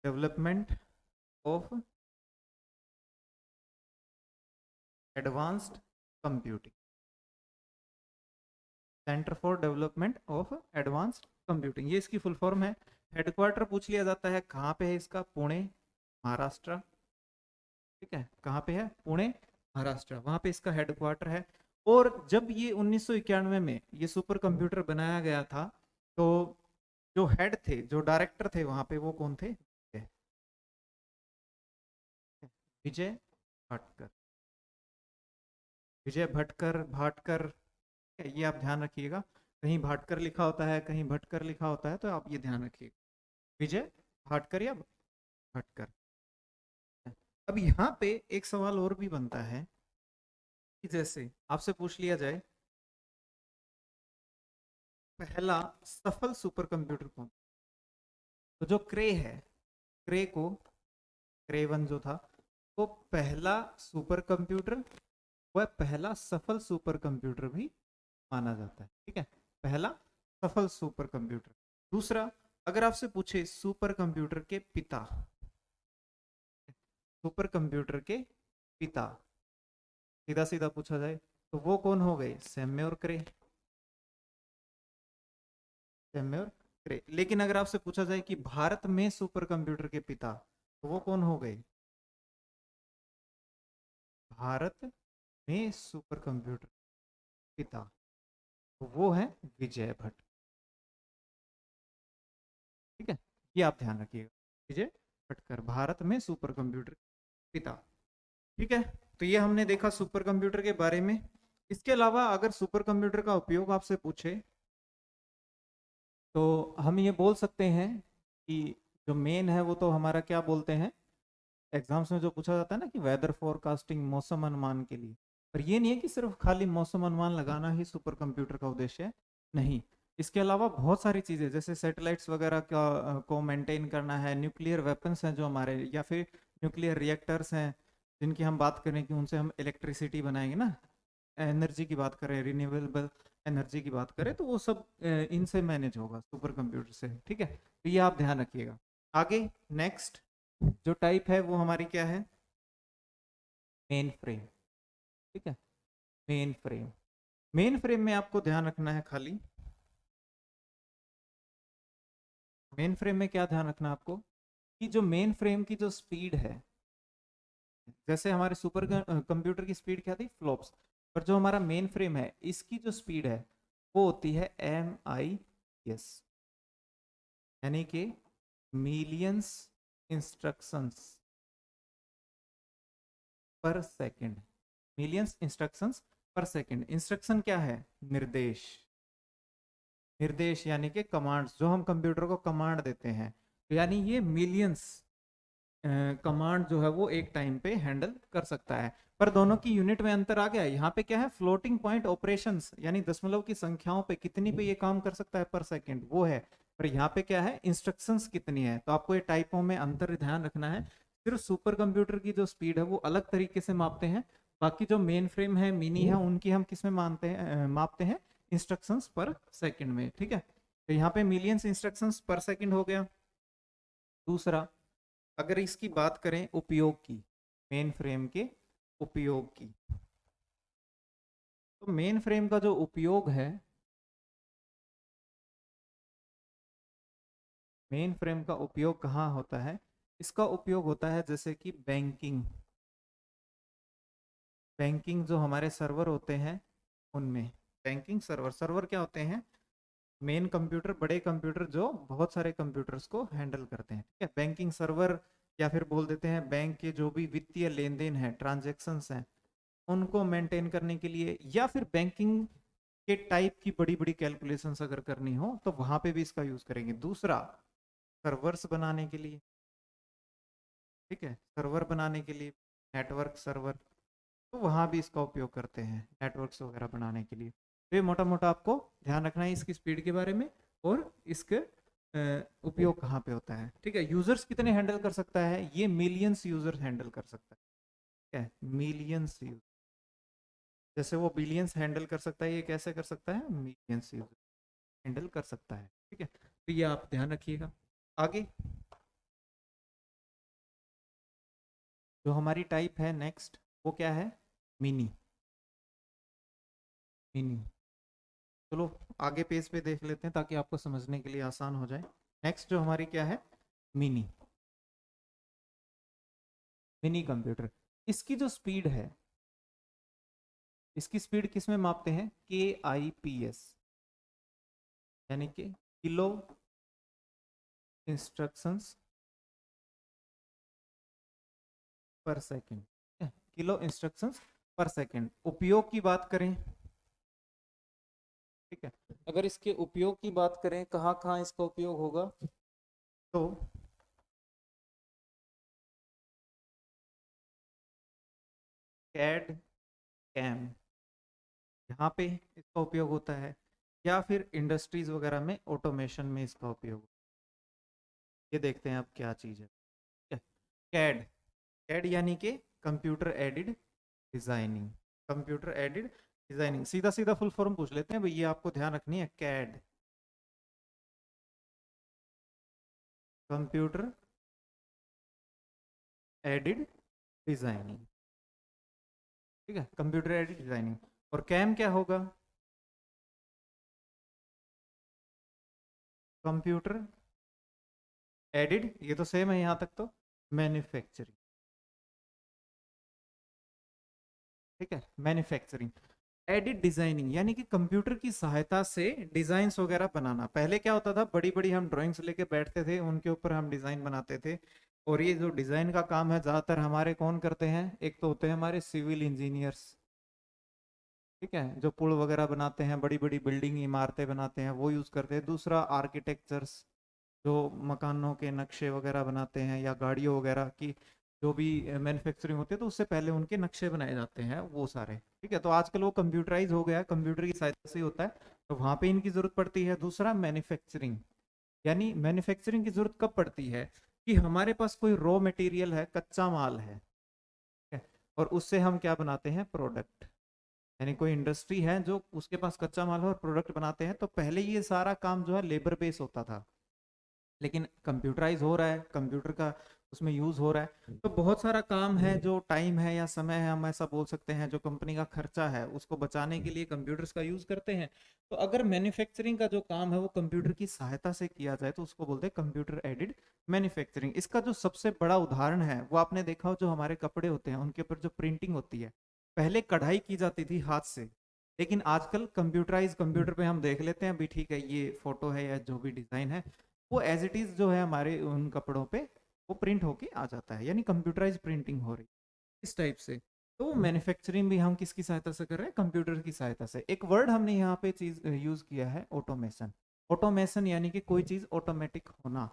S1: development of advanced computing, centre for development of advanced computing, ये इसकी फुल फॉर्म है। हेडक्वार्टर पूछ लिया जाता है कहाँ पे है इसका, पुणे महाराष्ट्र। ठीक है, कहाँ पे है, पुणे महाराष्ट्र, वहां पे इसका हेडक्वार्टर है। और जब ये 1991 में ये सुपर कंप्यूटर बनाया गया था, तो जो हेड थे, जो डायरेक्टर थे वहां पे, वो कौन थे, विजय भाटकर। विजय भटकर, भाटकर, ये आप ध्यान रखिएगा, कहीं भाटकर लिखा होता है, कहीं भटकर लिखा होता है, तो आप ये ध्यान रखिएगा, विजय भाटकर या भटकर। अब यहाँ पे एक सवाल और भी बनता है कि जैसे आपसे पूछ लिया जाए पहला सफल सुपर कंप्यूटर कौन, तो जो क्रे है, क्रे को, क्रे वन जो था, वो पहला सुपर कंप्यूटर, वह पहला सफल सुपर कंप्यूटर भी माना जाता है। ठीक है, पहला सफल सुपर कंप्यूटर। दूसरा, अगर आपसे पूछे सुपर कंप्यूटर के पिता, सुपर कंप्यूटर के पिता सीधा सीधा पूछा जाए तो वो कौन हो गए, सैम्योर क्रे, सैम्योर क्रे। लेकिन अगर आपसे पूछा जाए कि भारत में सुपर कंप्यूटर के पिता, तो वो कौन हो गए, भारत में सुपर कंप्यूटर पिता, तो वो है विजय भट्ट। ठीक है, ये आप ध्यान रखिएगा, विजय भटकर, भारत में सुपर कंप्यूटर पिता। ठीक है, तो ये हमने देखा सुपर कंप्यूटर के बारे में। इसके अलावा अगर सुपर कंप्यूटर का उपयोग आपसे पूछे, तो हम ये बोल सकते हैं कि जो मेन है वो तो हमारा क्या बोलते हैं, एग्जाम्स में जो पूछा जाता है ना कि वेदर फोरकास्टिंग, मौसम अनुमान के लिए। पर ये नहीं है कि सिर्फ खाली मौसम अनुमान लगाना ही सुपर कंप्यूटर का उद्देश्य है, नहीं। इसके अलावा बहुत सारी चीजें, जैसे सैटेलाइट्स वगैरह का को मेंटेन करना है, न्यूक्लियर वेपन्स हैं जो हमारे, या फिर न्यूक्लियर रिएक्टर्स हैं जिनकी हम बात करें कि उनसे हम इलेक्ट्रिसिटी बनाएंगे ना, एनर्जी की बात करें, रिन्यूएबल एनर्जी की बात करें, तो वो सब इनसे मैनेज होगा सुपर कंप्यूटर से। ठीक है, तो ये आप ध्यान रखिएगा। आगे नेक्स्ट जो टाइप है वो हमारी क्या है, मेन फ्रेम। ठीक है, मेन फ्रेम, मेन फ्रेम में आपको ध्यान रखना है खाली, मेन फ्रेम में क्या ध्यान रखना है आपको, कि जो मेन फ्रेम की जो स्पीड है, जैसे हमारे सुपर कंप्यूटर की स्पीड क्या थी, फ्लॉप्स, पर जो हमारा मेन फ्रेम है इसकी जो स्पीड है वो होती है MIS, यानी कि मिलियंस इंस्ट्रक्शंस पर सेकंड, मिलियंस इंस्ट्रक्शंस पर सेकंड। इंस्ट्रक्शन क्या है, निर्देश, निर्देश यानी कि कमांड्स, जो हम कंप्यूटर को कमांड देते हैं, तो यानी ये मिलियंस कमांड जो है वो एक टाइम पे हैंडल कर सकता है। पर दोनों की यूनिट में अंतर आ गया, यहाँ पे क्या है, फ्लोटिंग पॉइंट ऑपरेशंस, यानी दशमलव की संख्याओं पे कितनी पे ये काम कर सकता है पर सेकंड, वो है। पर यहाँ पे क्या है, इंस्ट्रक्शंस कितनी है, तो आपको ये टाइपों में अंतर ध्यान रखना है। सिर्फ सुपर कंप्यूटर की जो स्पीड है वो अलग तरीके से मापते हैं, बाकी जो मेन फ्रेम है, मिनी है, उनकी हम किस में मानते हैं, मापते हैं, इंस्ट्रक्शंस पर सेकंड में। ठीक है, तो यहाँ पे मिलियंस इंस्ट्रक्शंस पर सेकंड हो गया। दूसरा, अगर इसकी बात करें उपयोग की, मेन फ्रेम के उपयोग की, तो मेन फ्रेम का जो उपयोग है, मेन फ्रेम का उपयोग कहाँ होता है, इसका उपयोग होता है जैसे कि बैंकिंग, बैंकिंग जो हमारे सर्वर होते हैं उनमें, बैंकिंग सर्वर, सर्वर क्या होते हैं, मेन कंप्यूटर, बड़े कंप्यूटर जो बहुत सारे कंप्यूटर्स को हैंडल करते हैं। ठीक है, बैंकिंग सर्वर, या फिर बोल देते हैं बैंक के जो भी वित्तीय लेन देन है, ट्रांजेक्शन्स हैं, उनको मेंटेन करने के लिए, या फिर बैंकिंग के टाइप की बड़ी बड़ी कैलकुलेशंस अगर करनी हो तो वहां पे भी इसका यूज करेंगे। दूसरा, सर्वर्स बनाने के लिए, ठीक है, सर्वर बनाने के लिए, नेटवर्क सर्वर, तो वहां भी इसका उपयोग करते हैं नेटवर्क्स वगैरह बनाने के लिए। तो ये मोटा मोटा आपको ध्यान रखना है इसकी स्पीड के बारे में, और इसके उपयोग कहाँ पे होता है। ठीक है, यूजर्स कितने हैंडल कर सकता है, ये मिलियंस यूजर हैंडल कर सकता है। ठीक है, मिलियंस यूजर, जैसे वो बिलियंस हैंडल कर सकता है, ये कैसे कर सकता है, मिलियंस यूजर हैंडल कर सकता है। ठीक है, तो ये आप ध्यान रखिएगा। आगे जो हमारी टाइप है नेक्स्ट वो क्या है, मिनी। मिनी, चलो आगे पेज पे देख लेते हैं ताकि आपको समझने के लिए आसान हो जाए। नेक्स्ट जो हमारी क्या है, मिनी। मिनी कंप्यूटर, इसकी जो स्पीड है, इसकी स्पीड किस में मापते हैं, KIPS, यानी कि किलो इंस्ट्रक्शंस पर सेकेंड। किलो इंस्ट्रक्शंस पर सेकेंड। उपयोग की बात करें, ठीक है, अगर इसके उपयोग की बात करें कहाँ कहाँ इसका उपयोग होगा, तो कैड कैम, यहाँ पे इसका उपयोग होता है, या फिर इंडस्ट्रीज वगैरह में ऑटोमेशन में इसका उपयोग। ये देखते हैं अब क्या चीज़ है। कैड, कैड यानी कि computer aided designing. Computer aided designing, सीधा सीधा फुल फॉर्म पूछ लेते हैं भाई, ये आपको ध्यान रखनी है। कैड, कंप्यूटर एडेड डिजाइनिंग, ठीक है, कंप्यूटर एडेड डिजाइनिंग। और कैम क्या होगा, कंप्यूटर एडेड, ये तो सेम है यहां तक तो, मैन्युफैक्चरिंग, ठीक है, मैन्युफैक्चरिंग। एडिट डिजाइनिंग यानी कि कंप्यूटर की सहायता से डिजाइन्स वगैरह बनाना। पहले क्या होता था, बड़ी बड़ी हम ड्राइंग्स लेके बैठते थे, उनके ऊपर हम डिजाइन बनाते थे। और ये जो डिजाइन का काम है ज्यादातर हमारे कौन करते हैं, एक तो होते हैं हमारे सिविल इंजीनियर्स, ठीक है, जो पुल वगैरह बनाते हैं, बड़ी बड़ी बिल्डिंग इमारतें बनाते हैं, वो यूज करते हैं। दूसरा आर्किटेक्चर्स, जो मकानों के नक्शे वगैरह बनाते हैं, या गाड़ियों वगैरह की जो भी मैन्युफैक्चरिंग होती है तो उससे पहले उनके नक्शे बनाए जाते हैं वो सारे, ठीक है। तो आजकल वो कंप्यूटराइज हो गया है, कंप्यूटर की सहायता से ही होता है, तो वहां पे इनकी जरूरत पड़ती है। दूसरा मैन्युफैक्चरिंग, यानी मैन्युफैक्चरिंग की जरूरत कब पड़ती है, कि हमारे पास कोई रॉ मटेरियल है, कच्चा माल है, ठीक है, और उससे हम क्या बनाते हैं, प्रोडक्ट। यानी कोई इंडस्ट्री है जो उसके पास कच्चा माल है और प्रोडक्ट बनाते हैं, तो पहले ये सारा काम जो है लेबर बेस होता था, लेकिन कंप्यूटराइज हो रहा है, कंप्यूटर का उसमें यूज हो रहा है, तो बहुत सारा काम है, जो टाइम है या समय है, हम ऐसा बोल सकते हैं, जो कंपनी का खर्चा है उसको बचाने के लिए कंप्यूटर्स का यूज करते हैं। तो अगर मैन्युफैक्चरिंग का जो काम है वो कंप्यूटर की सहायता से किया जाए तो उसको बोलते हैं कंप्यूटर एडेड मैन्युफैक्चरिंग। इसका जो सबसे बड़ा उदाहरण है वो आपने देखा हो, जो हमारे कपड़े होते हैं उनके ऊपर जो प्रिंटिंग होती है, पहले कढ़ाई की जाती थी हाथ से, लेकिन आजकल कंप्यूटराइज, कंप्यूटर पे हम देख लेते हैं भी, ठीक है ये फोटो है या जो भी डिजाइन है वो एज इट इज जो है हमारे उन कपड़ों पे वो प्रिंट होके आ जाता है, यानी कंप्यूटराइज प्रिंटिंग हो रही है इस टाइप से। तो मैन्युफैक्चरिंग भी हम किसकी सहायता से कर रहे हैं, कंप्यूटर की सहायता से। एक वर्ड हमने यहाँ पे चीज यूज किया है, ऑटोमेशन। ऑटोमेशन यानी कि कोई चीज ऑटोमेटिक होना।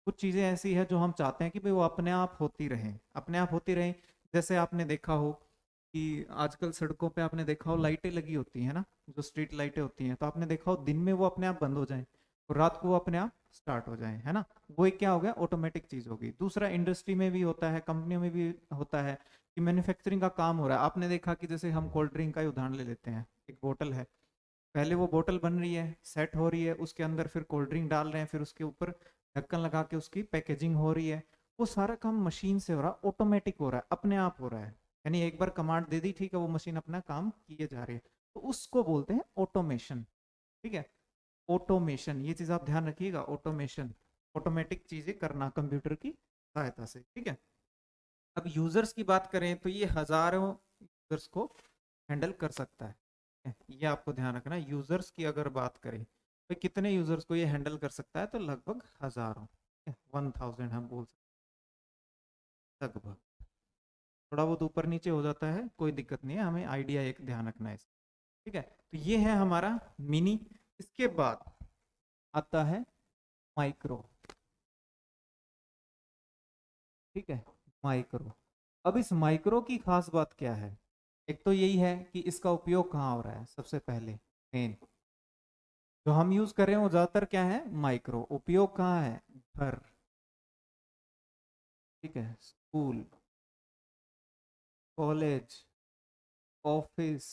S1: कुछ चीजें ऐसी है जो हम चाहते हैं कि भाई वो अपने आप होती रहें, अपने आप होती रहें। जैसे आपने देखा हो कि आजकल सड़कों पे आपने देखा हो लाइटें लगी होती है ना, जो स्ट्रीट लाइटें होती हैं, तो आपने देखा हो दिन में वो अपने आप बंद हो जाएं और रात को वो अपने आप स्टार्ट हो जाए, है ना। वो एक क्या हो गया, ऑटोमेटिक चीज होगी। दूसरा इंडस्ट्री में भी होता है, कंपनियों में भी होता है कि मैन्युफैक्चरिंग का काम हो रहा है। आपने देखा कि जैसे हम कोल्ड ड्रिंक का ही उदाहरण ले लेते हैं, एक बोतल है, पहले वो बोतल बन रही है, सेट हो रही है, उसके अंदर फिर कोल्ड ड्रिंक डाल रहे हैं, फिर उसके ऊपर ढक्कन लगा के उसकी पैकेजिंग हो रही है। वो सारा काम मशीन से हो रहा है, ऑटोमेटिक हो रहा है, अपने आप हो रहा है। यानी एक बार कमांड दे दी, ठीक है, वो मशीन अपना काम किए जा रही है, तो उसको बोलते हैं ऑटोमेशन, ठीक है। ऑटोमेशन, ये चीज आप ध्यान रखिएगा, ऑटोमेशन, ऑटोमेटिक चीजें करना कंप्यूटर की सहायता से, ठीक है। अब यूजर्स की बात करें तो ये हजारों यूजर्स को हैंडल कर सकता है, ठीक है? ये आपको ध्यान रखना, यूजर्स की अगर बात करें तो कितने यूजर्स को ये हैंडल कर सकता है, तो लगभग हजारों, 1000 हम बोल सकते हैं, लगभग। थोड़ा बहुत ऊपर नीचे हो जाता है, कोई दिक्कत नहीं है, हमें आइडिया एक ध्यान रखना है इसका, ठीक है। तो ये है हमारा मिनी। इसके बाद आता है माइक्रो, ठीक है, माइक्रो। अब इस माइक्रो की खास बात क्या है, एक तो यही है कि इसका उपयोग कहाँ हो रहा है, सबसे पहले मेन जो हम यूज कर रहे हैं वो ज्यादातर क्या है, माइक्रो। उपयोग कहाँ है, घर, ठीक है, स्कूल, कॉलेज, ऑफिस,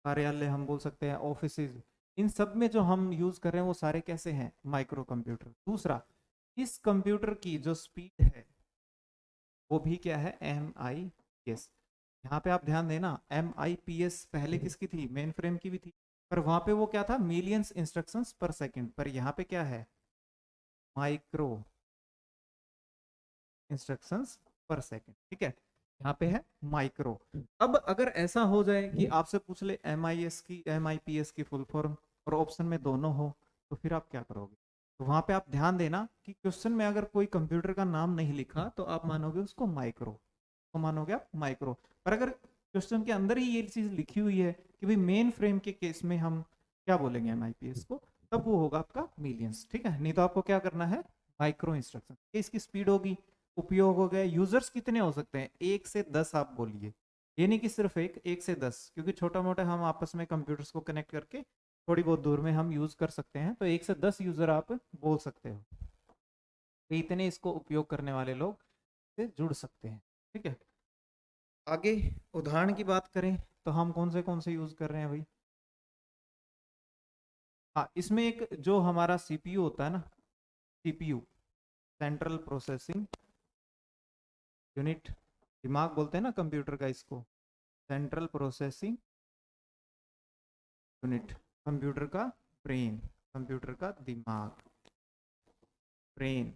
S1: कार्यालय हम बोल सकते हैं, ऑफिसेज, इन सब में जो हम यूज कर रहे हैं वो सारे कैसे हैं, माइक्रो कंप्यूटर। दूसरा, इस कंप्यूटर की जो स्पीड है वो भी क्या है, MIPS। यहाँ पे आप ध्यान देना, MIPS पहले किसकी थी, मेन फ्रेम की भी थी, पर वहां पे वो क्या था, मिलियंस इंस्ट्रक्शंस पर सेकंड, पर यहाँ पे क्या है, माइक्रो इंस्ट्रक्शंस पर सेकंड। ठीक है, यहाँ पे है माइक्रो। अब अगर ऐसा हो जाए कि आपसे पूछ ले MIPS की फुल फॉर्म और ऑप्शन में दोनों हो, तो फिर आप क्या करोगे? तो वहां पे आप ध्यान देना कि क्वेश्चन में अगर कोई कंप्यूटर का नाम नहीं लिखा तो आप मानोगे उसको माइक्रो, तो मानोगे आप माइक्रो। पर अगर क्वेश्चन के अंदर ही ये चीज लिखी हुई है कि भाई मेन फ्रेम के केस में हम क्या बोलेंगे MIPS को, तब वो होगा आपका मिलियंस। ठीक है, नहीं तो आपको क्या करना है, माइक्रो इंस्ट्रक्शन। इसकी स्पीड होगी, उपयोग हो गए, यूजर्स कितने हो सकते हैं, 1 से 10 आप बोलिए, ये नहीं कि सिर्फ 1 से 10, क्योंकि छोटा मोटा हम आपस में कंप्यूटर्स को कनेक्ट करके थोड़ी बहुत दूर में हम यूज कर सकते हैं, तो 1 से 10 यूजर आप बोल सकते हो, तो इतने इसको उपयोग करने वाले लोग से जुड़ सकते हैं। ठीक है, आगे उदाहरण की बात करें तो हम कौन से यूज कर रहे हैं भाई। हाँ, इसमें एक जो हमारा CPU होता है ना, CPU सेंट्रल प्रोसेसिंग यूनिट, दिमाग बोलते हैं ना कंप्यूटर का इसको, सेंट्रल प्रोसेसिंग यूनिट, कंप्यूटर का ब्रेन, कंप्यूटर का दिमाग, ब्रेन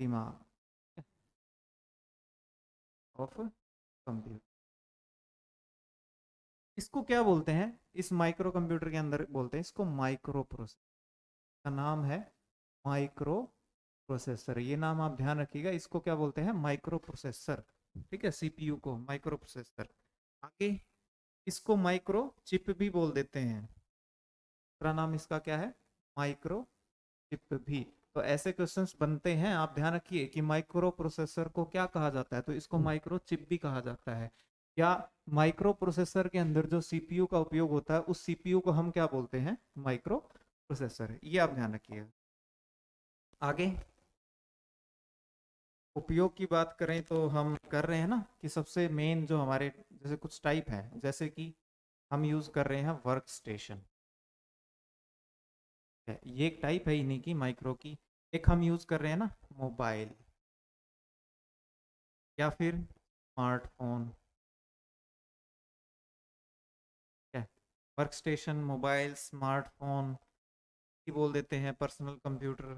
S1: दिमाग ऑफ कंप्यूटर, इसको क्या बोलते हैं, इस माइक्रो कंप्यूटर के अंदर बोलते हैं इसको माइक्रो प्रोसेसर, का नाम है माइक्रो प्रोसेसर, ये नाम आप ध्यान रखिएगा, इसको क्या बोलते हैं, माइक्रो प्रोसेसर। ठीक है, CPU को माइक्रो प्रोसेसर। आगे इसको माइक्रो चिप भी बोल देते हैं, पूरा नाम इसका क्या है, माइक्रो चिप भी। तो ऐसे क्वेश्चंस बनते हैं, आप ध्यान रखिए कि माइक्रो प्रोसेसर को क्या कहा जाता है, तो इसको माइक्रो चिप भी कहा जाता है। या माइक्रो प्रोसेसर के अंदर जो CPU का उपयोग होता है, उस CPU को हम क्या बोलते हैं, माइक्रो प्रोसेसर, ये आप ध्यान रखिए। आगे उपयोग की बात करें तो हम कर रहे हैं ना कि सबसे मेन जो हमारे जैसे कुछ टाइप है, जैसे कि हम यूज कर रहे हैं वर्क स्टेशन, ये एक टाइप है इन्हीं की माइक्रो की। एक हम यूज कर रहे हैं ना मोबाइल या फिर स्मार्टफोन, क्या, वर्क स्टेशन, मोबाइल, स्मार्टफोन की बोल देते हैं, personal computer,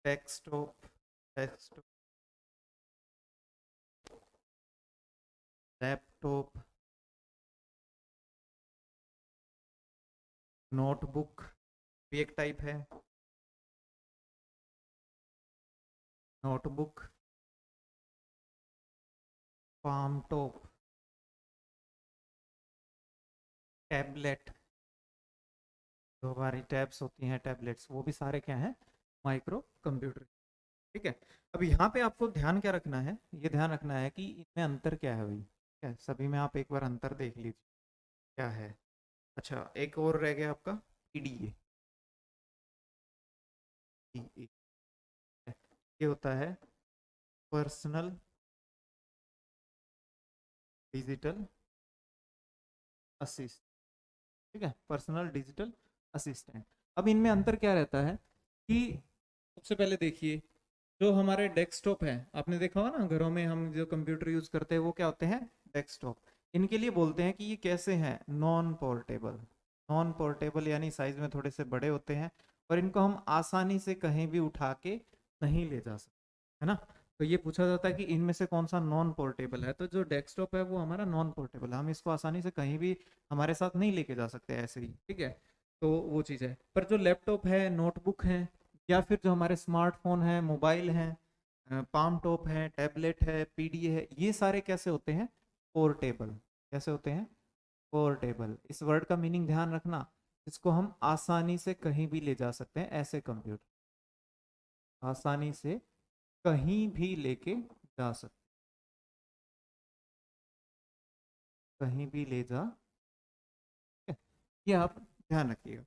S1: desktop, desktop, laptop, notebook भी एक टाइप है, नोटबुक, पाम टॉप, टैबलेट, जो हमारी टैब्स होती हैं, टैबलेट्स, वो भी सारे क्या हैं, माइक्रो कंप्यूटर। ठीक है, अब यहाँ पे आपको ध्यान क्या रखना है, ये ध्यान रखना है कि इनमें अंतर क्या है भाई, ठीक है, सभी में आप एक बार अंतर देख लीजिए क्या है। अच्छा, एक और रह गया आपका PDA, ये होता है पर्सनल डिजिटल असिस्ट। ठीक है, पर्सनल डिजिटल असिस्टेंट। अब इनमें अंतर क्या रहता है कि सबसे पहले देखिए, जो हमारे डेस्कटॉप है, आपने देखा होगा ना घरों में हम जो कंप्यूटर यूज करते हैं वो क्या होते हैं, डेस्कटॉप। इनके लिए बोलते हैं कि ये कैसे हैं, नॉन पोर्टेबल, नॉन पोर्टेबल यानी साइज में थोड़े से बड़े होते हैं और इनको हम आसानी से कहीं भी उठा के नहीं ले जा सकते, है ना। तो ये पूछा जाता है कि इनमें से कौन सा नॉन पोर्टेबल है, तो जो डेस्कटॉप है वो हमारा नॉन पोर्टेबल है, हम इसको आसानी से कहीं भी हमारे साथ नहीं लेके जा सकते ऐसे ही। ठीक है, तो वो चीज़ है। पर जो लैपटॉप है, नोटबुक है, या फिर जो हमारे स्मार्टफोन है, मोबाइल है, पाम टॉप है, टैबलेट है, PDA है, ये सारे कैसे होते हैं, पोर्टेबल। कैसे होते हैं, पोर्टेबल। इस वर्ड का मीनिंग ध्यान रखना, इसको हम आसानी से कहीं भी ले जा सकते हैं, ऐसे कंप्यूटर आसानी से कहीं भी लेके जा सकते, कहीं भी ले जा सकते। ये आप ध्यान रखिएगा।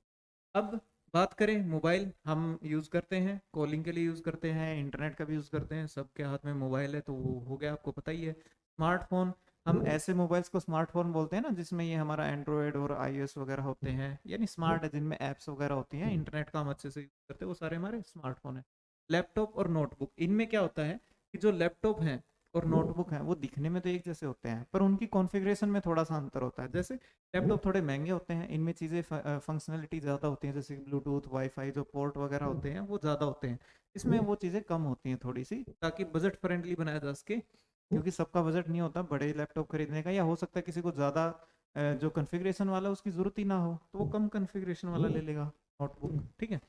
S1: अब बात करें, मोबाइल हम यूज़ करते हैं, कॉलिंग के लिए यूज़ करते हैं, इंटरनेट का भी यूज़ करते हैं, सबके हाथ में मोबाइल है, तो वो हो गया, आपको पता ही है। स्मार्टफोन, हम ऐसे मोबाइल्स को स्मार्टफोन बोलते हैं ना जिसमें ये हमारा एंड्रॉयड और iOS वगैरह होते हैं, यानी स्मार्ट है, जिनमें ऐप्स वगैरह होती हैं, इंटरनेट का हम अच्छे से यूज़ करते हैं, वो सारे हमारे स्मार्टफोन है। लैपटॉप और नोटबुक, इनमें क्या होता है कि जो लैपटॉप है और नोटबुक है वो दिखने में तो एक जैसे होते हैं, पर उनकी कॉन्फ़िगरेशन में थोड़ा सा अंतर होता है। जैसे लैपटॉप थोड़े महंगे होते हैं, इनमें चीज़ें फंक्शनलिटी ज़्यादा होती हैं, जैसे ब्लूटूथ, वाईफाई, जो पोर्ट वगैरह होते हैं वो ज़्यादा होते हैं। इसमें वो चीज़ें कम होती हैं थोड़ी सी, ताकि बजट फ्रेंडली बनाया जा सके, क्योंकि सबका बजट नहीं होता बड़े लैपटॉप खरीदने का, या हो सकता है किसी को ज़्यादा जो कॉन्फ़िगरेशन वाला उसकी ज़रूरत ही ना हो, तो वो कम कॉन्फ़िगरेशन वाला ले लेगा नोटबुक। ठीक है।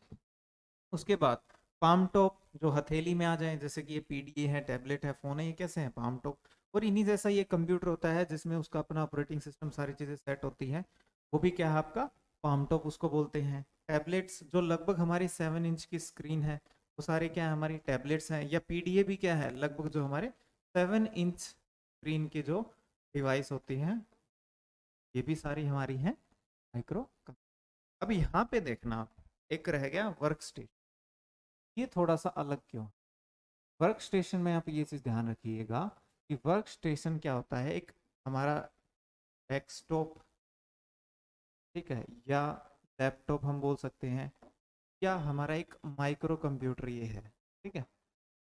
S1: उसके बाद पाम टॉप, जो हथेली में आ जाए, जैसे कि ये पीडीए है, टैबलेट है, फोन है, ये कैसे हैं? Palm top. और इन्हीं जैसा ये कंप्यूटर होता है जिसमें उसका अपना ऑपरेटिंग सिस्टम, सारी चीजें सेट होती हैं, वो भी क्या है आपका? पाम टॉप उसको बोलते हैं। टैबलेट्स जो लगभग हमारी 7 इंच की स्क्रीन है, वो सारे क्या है? हमारी टैबलेट्स हैं। या पीडीए भी क्या है? लगभग जो हमारे 7 इंच स्क्रीन की जो डिवाइस होती हैं, ये भी सारी हमारी हैं माइक्रो। अब यहाँ पे देखना, एक रह गया वर्क स्टेशन। ये थोड़ा सा अलग क्यों? वर्क स्टेशन में आप ये चीज ध्यान रखिएगा कि वर्क स्टेशन क्या होता है? एक हमारा डेस्कटॉप, ठीक है, या लैपटॉप हम बोल सकते हैं, या हमारा एक माइक्रो कंप्यूटर ये है। ठीक है,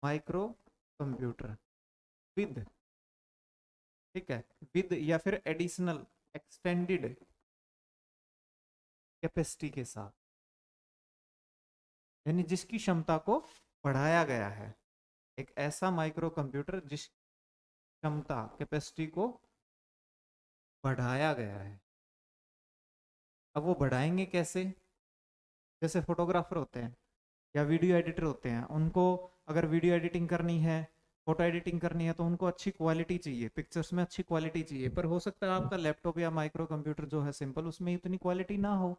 S1: माइक्रो कंप्यूटर विद, ठीक है, विद या फिर एडिशनल एक्सटेंडेड कैपेसिटी के साथ, यानी जिसकी क्षमता को बढ़ाया गया है। एक ऐसा माइक्रो कंप्यूटर जिस क्षमता, कैपेसिटी को बढ़ाया गया है। अब वो बढ़ाएंगे कैसे? जैसे फोटोग्राफर होते हैं या वीडियो एडिटर होते हैं, उनको अगर वीडियो एडिटिंग करनी है, फोटो एडिटिंग करनी है, तो उनको अच्छी क्वालिटी चाहिए, पिक्चर्स में अच्छी क्वालिटी चाहिए। पर हो सकता है आपका लैपटॉप या माइक्रो कंप्यूटर जो है सिंपल, उसमें इतनी क्वालिटी ना हो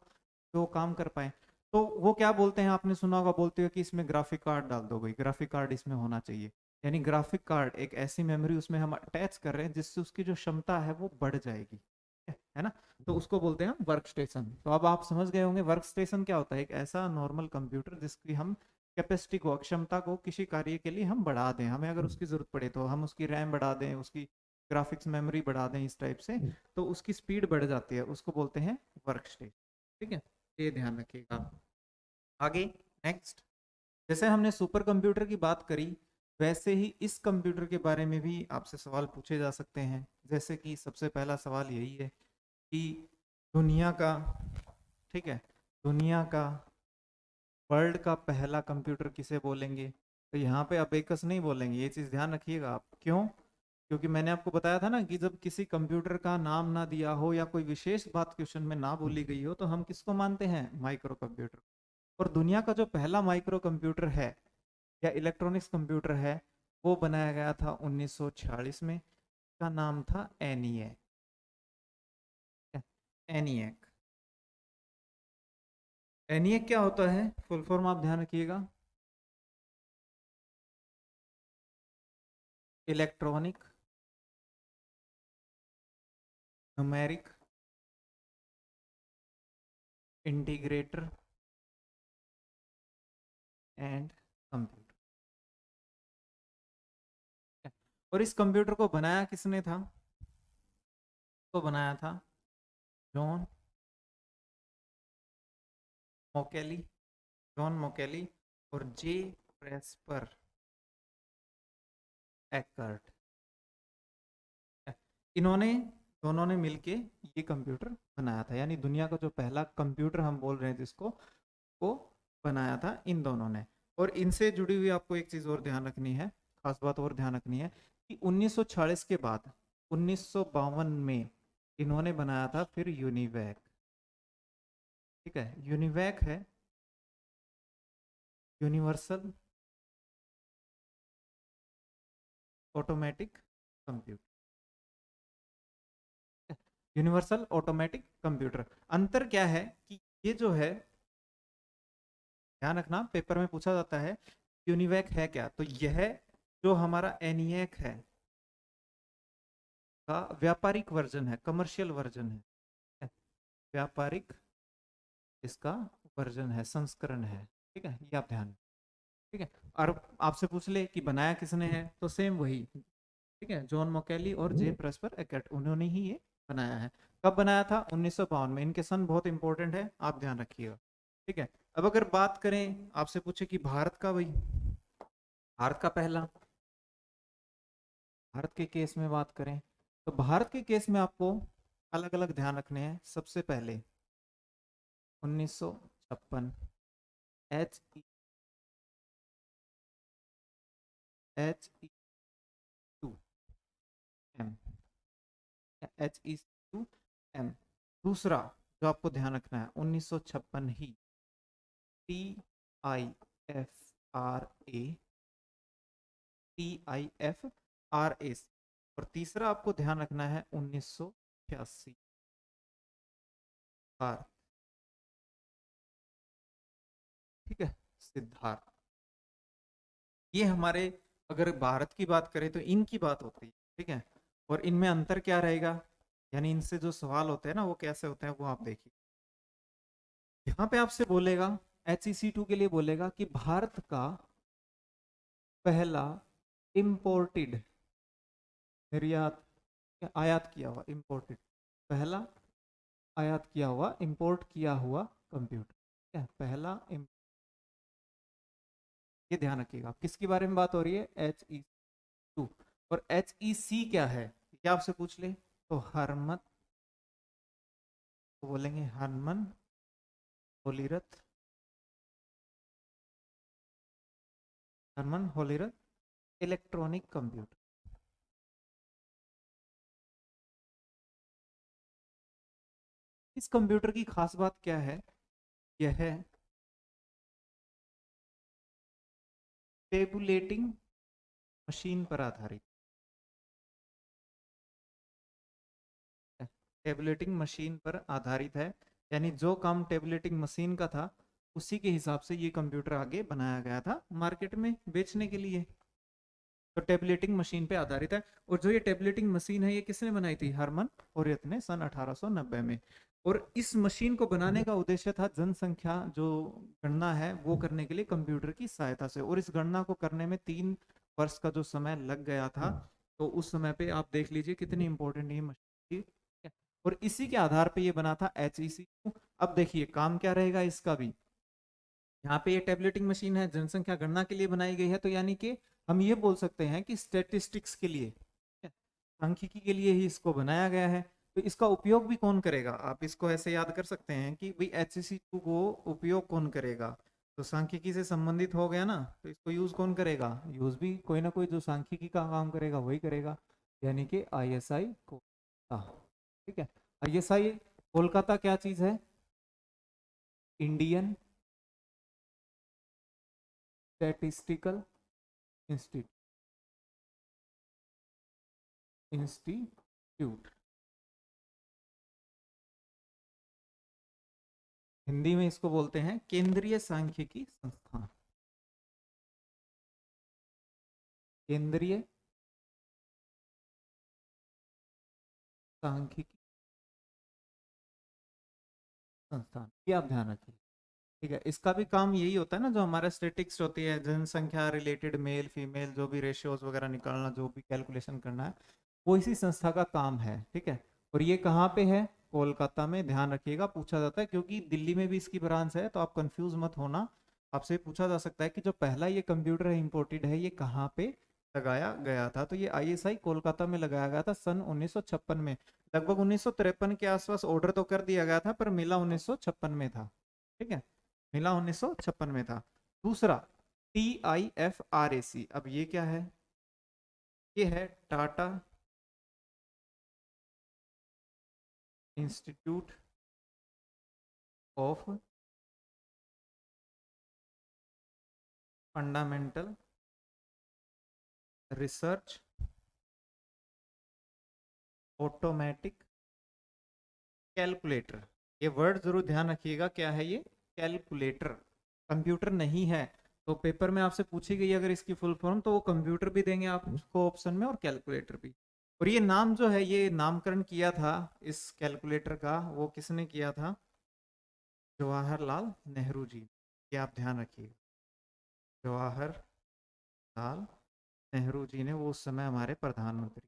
S1: तो वो काम कर पाए। तो वो क्या बोलते हैं, आपने सुना होगा, बोलते हो कि इसमें ग्राफिक कार्ड डाल दो, भाई ग्राफिक कार्ड इसमें होना चाहिए। यानी ग्राफिक कार्ड एक ऐसी मेमोरी उसमें हम अटैच कर रहे हैं जिससे उसकी जो क्षमता है वो बढ़ जाएगी, है ना? तो उसको बोलते हैं वर्क स्टेशन। तो अब आप समझ गए होंगे वर्क स्टेशन क्या होता है। एक ऐसा नॉर्मल कंप्यूटर जिसकी हम कैपेसिटी को, क्षमता को किसी कार्य के लिए हम बढ़ा दें, हमें अगर उसकी जरूरत पड़े तो हम उसकी रैम बढ़ा दें, उसकी ग्राफिक्स मेमोरी बढ़ा दें, इस टाइप से, तो उसकी स्पीड बढ़ जाती है, उसको बोलते हैं वर्क स्टेशन। ठीक है, ये ध्यान रखिएगा। आगे नेक्स्ट, जैसे हमने सुपर कंप्यूटर की बात करी, वैसे ही इस कंप्यूटर के बारे में भी आपसे सवाल पूछे जा सकते हैं। जैसे कि सबसे पहला सवाल यही है कि दुनिया का, ठीक है, दुनिया का, वर्ल्ड का पहला कंप्यूटर किसे बोलेंगे? तो यहाँ पे अबेकस नहीं बोलेंगे, ये चीज ध्यान रखिएगा आप। क्यों? क्योंकि मैंने आपको बताया था ना कि जब किसी कंप्यूटर का नाम ना दिया हो या कोई विशेष बात क्वेश्चन में ना बोली गई हो, तो हम किसको मानते हैं? Micro computer. और दुनिया का जो पहला माइक्रो कंप्यूटर है या इलेक्ट्रॉनिक्स कंप्यूटर है, वो बनाया गया था 1946 में। का नाम था एनिएक। एनिएक। एनिएक क्या होता है? फुल फॉर्म आप ध्यान रखिएगा, electronic numeric integrator and computer. और इस कंप्यूटर को बनाया किसने था? तो बनाया था जॉन मोकेली, जॉन मोकेली और जे प्रेस्पर एकर्ट। इन्होंने, दोनों ने मिलके ये कंप्यूटर बनाया था। यानी दुनिया का जो पहला कंप्यूटर हम बोल रहे हैं जिसको, वो बनाया था इन दोनों ने। और इनसे जुड़ी हुई आपको एक चीज और ध्यान रखनी है, खास बात और ध्यान रखनी है, कि 1946 के बाद 1952 में इन्होंने बनाया था फिर यूनिवैक। ठीक है, यूनिवैक है universal automatic computer. Universal automatic computer. अंतर क्या है कि ये जो है, ध्यान रखना पेपर में पूछा जाता है यूनिवैक है क्या, तो यह जो हमारा एनिएक है का व्यापारिक वर्जन है, कमर्शियल वर्जन है, व्यापारिक इसका वर्जन है, संस्करण है। ठीक है, ये आप ध्यान, ठीक है। और आपसे पूछ ले कि बनाया किसने है, तो सेम वही, ठीक है, जॉन मोकेली और जे प्रेस्पर एकर्ट, उन्होंने ही ये बनाया है। कब बनाया था? 1952 में। इनके सन बहुत इंपॉर्टेंट है, आप ध्यान रखिएगा। ठीक है, अब अगर बात करें, आपसे पूछे कि भारत का, भाई भारत का पहला, भारत के केस में बात करें तो भारत के केस में आपको अलग अलग ध्यान रखने हैं। सबसे पहले 1956 H H E two M H E two M. दूसरा जो आपको ध्यान रखना है 1956 ही T I F R A TIFRA। और तीसरा आपको ध्यान रखना है 1986 भारत, ठीक है, सिद्धार्थ। ये हमारे अगर भारत की बात करें तो इनकी बात होती है, ठीक है। और इनमें अंतर क्या रहेगा, यानी इनसे जो सवाल होते हैं ना वो कैसे होते हैं वो आप देखिए। यहाँ पे आपसे बोलेगा HEC2 के लिए बोलेगा कि भारत का पहला इम्पोर्टेड, निर्यात आयात किया हुआ, इम्पोर्टेड पहला आयात किया हुआ, इंपोर्ट किया हुआ कंप्यूटर, क्या पहला ये ध्यान रखिएगा। आप किसके बारे में बात हो रही है, HEC2। और HEC क्या है, क्या आपसे पूछ ले तो हरमत, तो बोलेंगे हरमन होलीरथ, हरमन होलीरथ इलेक्ट्रॉनिक कंप्यूटर। इस कंप्यूटर की खास बात क्या है, यह है टेबुलेटिंग मशीन पर आधारित, टेबुलेटिंग मशीन पर आधारित है। यानी जो काम टेबुलेटिंग मशीन का था उसी के हिसाब से ये कंप्यूटर आगे बनाया गया था मार्केट में बेचने के लिए। तो टेबलेटिंग मशीन पे आधारित है। और जो ये टेबलेटिंग मशीन है ये किसने बनाई थी, हरमन होरियत ने सन 1890 में। और इस मशीन को बनाने का उद्देश्य था जनसंख्या जो गणना है वो करने के लिए कंप्यूटर की सहायता से। और इस गणना को करने में 3 वर्ष का जो समय लग गया था, तो उस समय पे आप देख लीजिए कितनी इंपॉर्टेंट ये मशीन थी। और इसी के आधार पे ये बना था HEC। अब देखिए काम क्या रहेगा इसका भी, यहाँ पे ये टेबलेटिंग मशीन है, जनसंख्या गणना के लिए बनाई गई है, तो यानी कि हम ये बोल सकते हैं कि स्टेटिस्टिक्स के लिए, सांख्यिकी के लिए ही इसको बनाया गया है। तो इसका उपयोग भी कौन करेगा, आप इसको ऐसे याद कर सकते हैं कि भाई HEC2 को उपयोग कौन करेगा, तो सांख्यिकी से संबंधित हो गया ना, तो इसको यूज कौन करेगा, यूज भी कोई ना कोई जो सांख्यिकी का काम करेगा वही करेगा, यानी कि ISI कोलकाता, ठीक है। ISI कोलकाता क्या चीज है, इंडियन स्टैटिस्टिकल इंस्टीट्यूट। हिंदी में इसको बोलते हैं केंद्रीय सांख्यिकी संस्थान, केंद्रीय सांख्यिकी संस्थान, ये आप ध्यान रखिए, ठीक है। इसका भी काम यही होता है ना, जो हमारा स्टेटिक्स होती है, जनसंख्या रिलेटेड मेल फीमेल जो भी रेशियोज वगैरह निकालना, जो भी कैलकुलेशन करना है, वो इसी संस्था का काम है, ठीक है। और ये कहाँ पे है, कोलकाता में, ध्यान रखिएगा पूछा जाता है, क्योंकि दिल्ली में भी इसकी ब्रांच है, तो आप कंफ्यूज मत होना। आपसे पूछा जा सकता है कि जो पहला ये कंप्यूटर है इम्पोर्टेड है, ये कहाँ पे लगाया गया था, तो ये ISI कोलकाता में लगाया गया था सन 1956 में। लगभग 1953 के आसपास ऑर्डर तो कर दिया गया था, पर मिला 1956 में था, ठीक है, मिला 1956 में था। दूसरा TIFRAC, अब ये क्या है, ये है Tata institute of fundamental research automatic calculator. ये वर्ड जरूर ध्यान रखिएगा, क्या है ये, कैलकुलेटर, कंप्यूटर नहीं है। तो पेपर में आपसे पूछी गई अगर इसकी फुल फॉर्म, तो वो कंप्यूटर भी देंगे आपको ऑप्शन में और कैलकुलेटर भी। और ये नाम जो है, ये नामकरण किया था इस कैलकुलेटर का, वो किसने किया था, जवाहरलाल नेहरू जी, ये आप ध्यान रखिएगा, जवाहरलाल नेहरू जी ने, वो उस समय हमारे प्रधानमंत्री,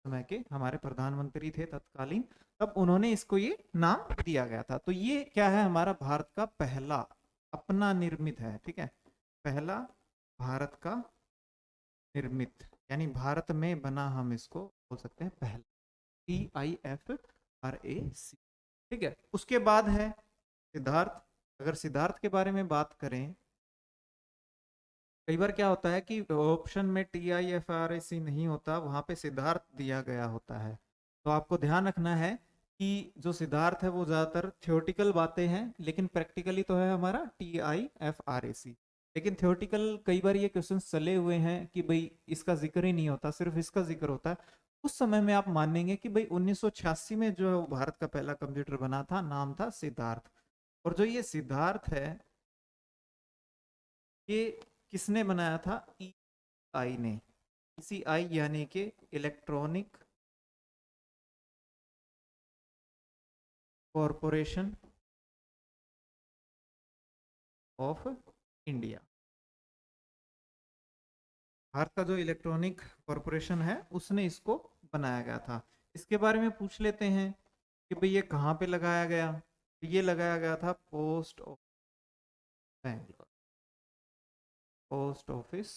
S1: समय के हमारे प्रधानमंत्री थे तत्कालीन, तब उन्होंने इसको ये नाम दिया गया था। तो ये क्या है, हमारा भारत का पहला अपना निर्मित है, ठीक है, पहला भारत का निर्मित, यानी भारत में बना, हम इसको बोल सकते हैं पहला, TIFRAC। ठीक है, उसके बाद है सिद्धार्थ। अगर सिद्धार्थ के बारे में बात करें, कई बार क्या होता है कि ऑप्शन में TIFRAC नहीं होता, वहां पे सिद्धार्थ दिया गया होता है। तो आपको ध्यान रखना है कि जो सिद्धार्थ है वो ज्यादातर थ्योरेटिकल बातें हैं, लेकिन प्रैक्टिकली तो है हमारा TIFRAC। लेकिन थ्योरेटिकल कई बार ये क्वेश्चन चले हुए हैं कि भाई इसका जिक्र ही नहीं होता, सिर्फ इसका जिक्र होता है। उस समय में आप मानेंगे कि भाई 1986 में जो भारत का पहला कंप्यूटर बना था, नाम था सिद्धार्थ। और जो ये सिद्धार्थ है, ये किसने बनाया था? ECI ने। ECI यानी कि electronic corporation of India. Bharat का जो इलेक्ट्रॉनिक कॉरपोरेशन है, उसने इसको बनाया गया था। इसके बारे में पूछ लेते हैं कि भाई ये कहाँ पे लगाया गया। तो ये लगाया गया था post office Bangalore, post office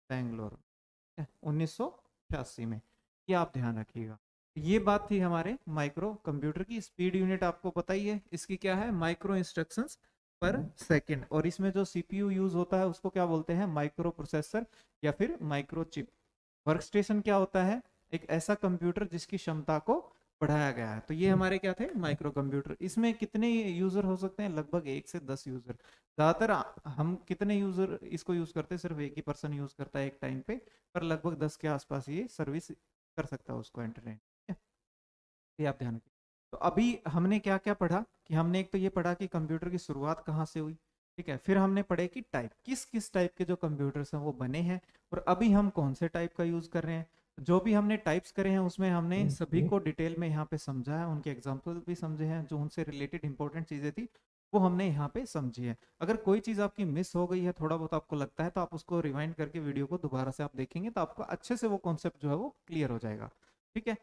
S1: Bangalore, 1986 में। ये आप ध्यान रखिएगा। ये बात थी हमारे माइक्रो कंप्यूटर की। स्पीड यूनिट आपको पता ही है, इसकी क्या है? माइक्रो इंस्ट्रक्शंस पर सेकंड। और इसमें जो CPU यूज होता है उसको क्या बोलते हैं? माइक्रो प्रोसेसर या फिर माइक्रो चिप। वर्क स्टेशन क्या होता है? एक ऐसा कंप्यूटर जिसकी क्षमता को बढ़ाया गया है। तो ये हमारे क्या थे? Micro computer. इसमें कितने यूजर हो सकते हैं? लगभग 1 से 10 यूजर। ज्यादातर हम कितने यूजर इसको यूज करते हैं? सिर्फ एक ही पर्सन यूज करता है एक टाइम पे, पर लगभग 10 के आसपास ये सर्विस कर सकता है उसको, इंटरनेट। ये आप ध्यान रखिए। तो अभी हमने क्या क्या पढ़ा कि हमने एक तो ये पढ़ा कि कंप्यूटर की शुरुआत कहाँ से हुई। ठीक है, फिर हमने पढ़े कि टाइप, किस किस टाइप के जो कंप्यूटर्स हैं वो बने हैं, और अभी हम कौन से टाइप का यूज कर रहे हैं। जो भी हमने टाइप्स करे हैं उसमें हमने सभी को डिटेल में यहाँ पे समझा है, उनके एग्जाम्पल भी समझे हैं, जो उनसे रिलेटेड इंपॉर्टेंट चीजें थी वो हमने यहाँ पे समझी है। अगर कोई चीज आपकी मिस हो गई है, थोड़ा बहुत आपको लगता है, तो आप उसको रिवाइंड करके वीडियो को दोबारा से आप देखेंगे तो आपको अच्छे से वो कॉन्सेप्ट जो है वो क्लियर हो जाएगा। ठीक है,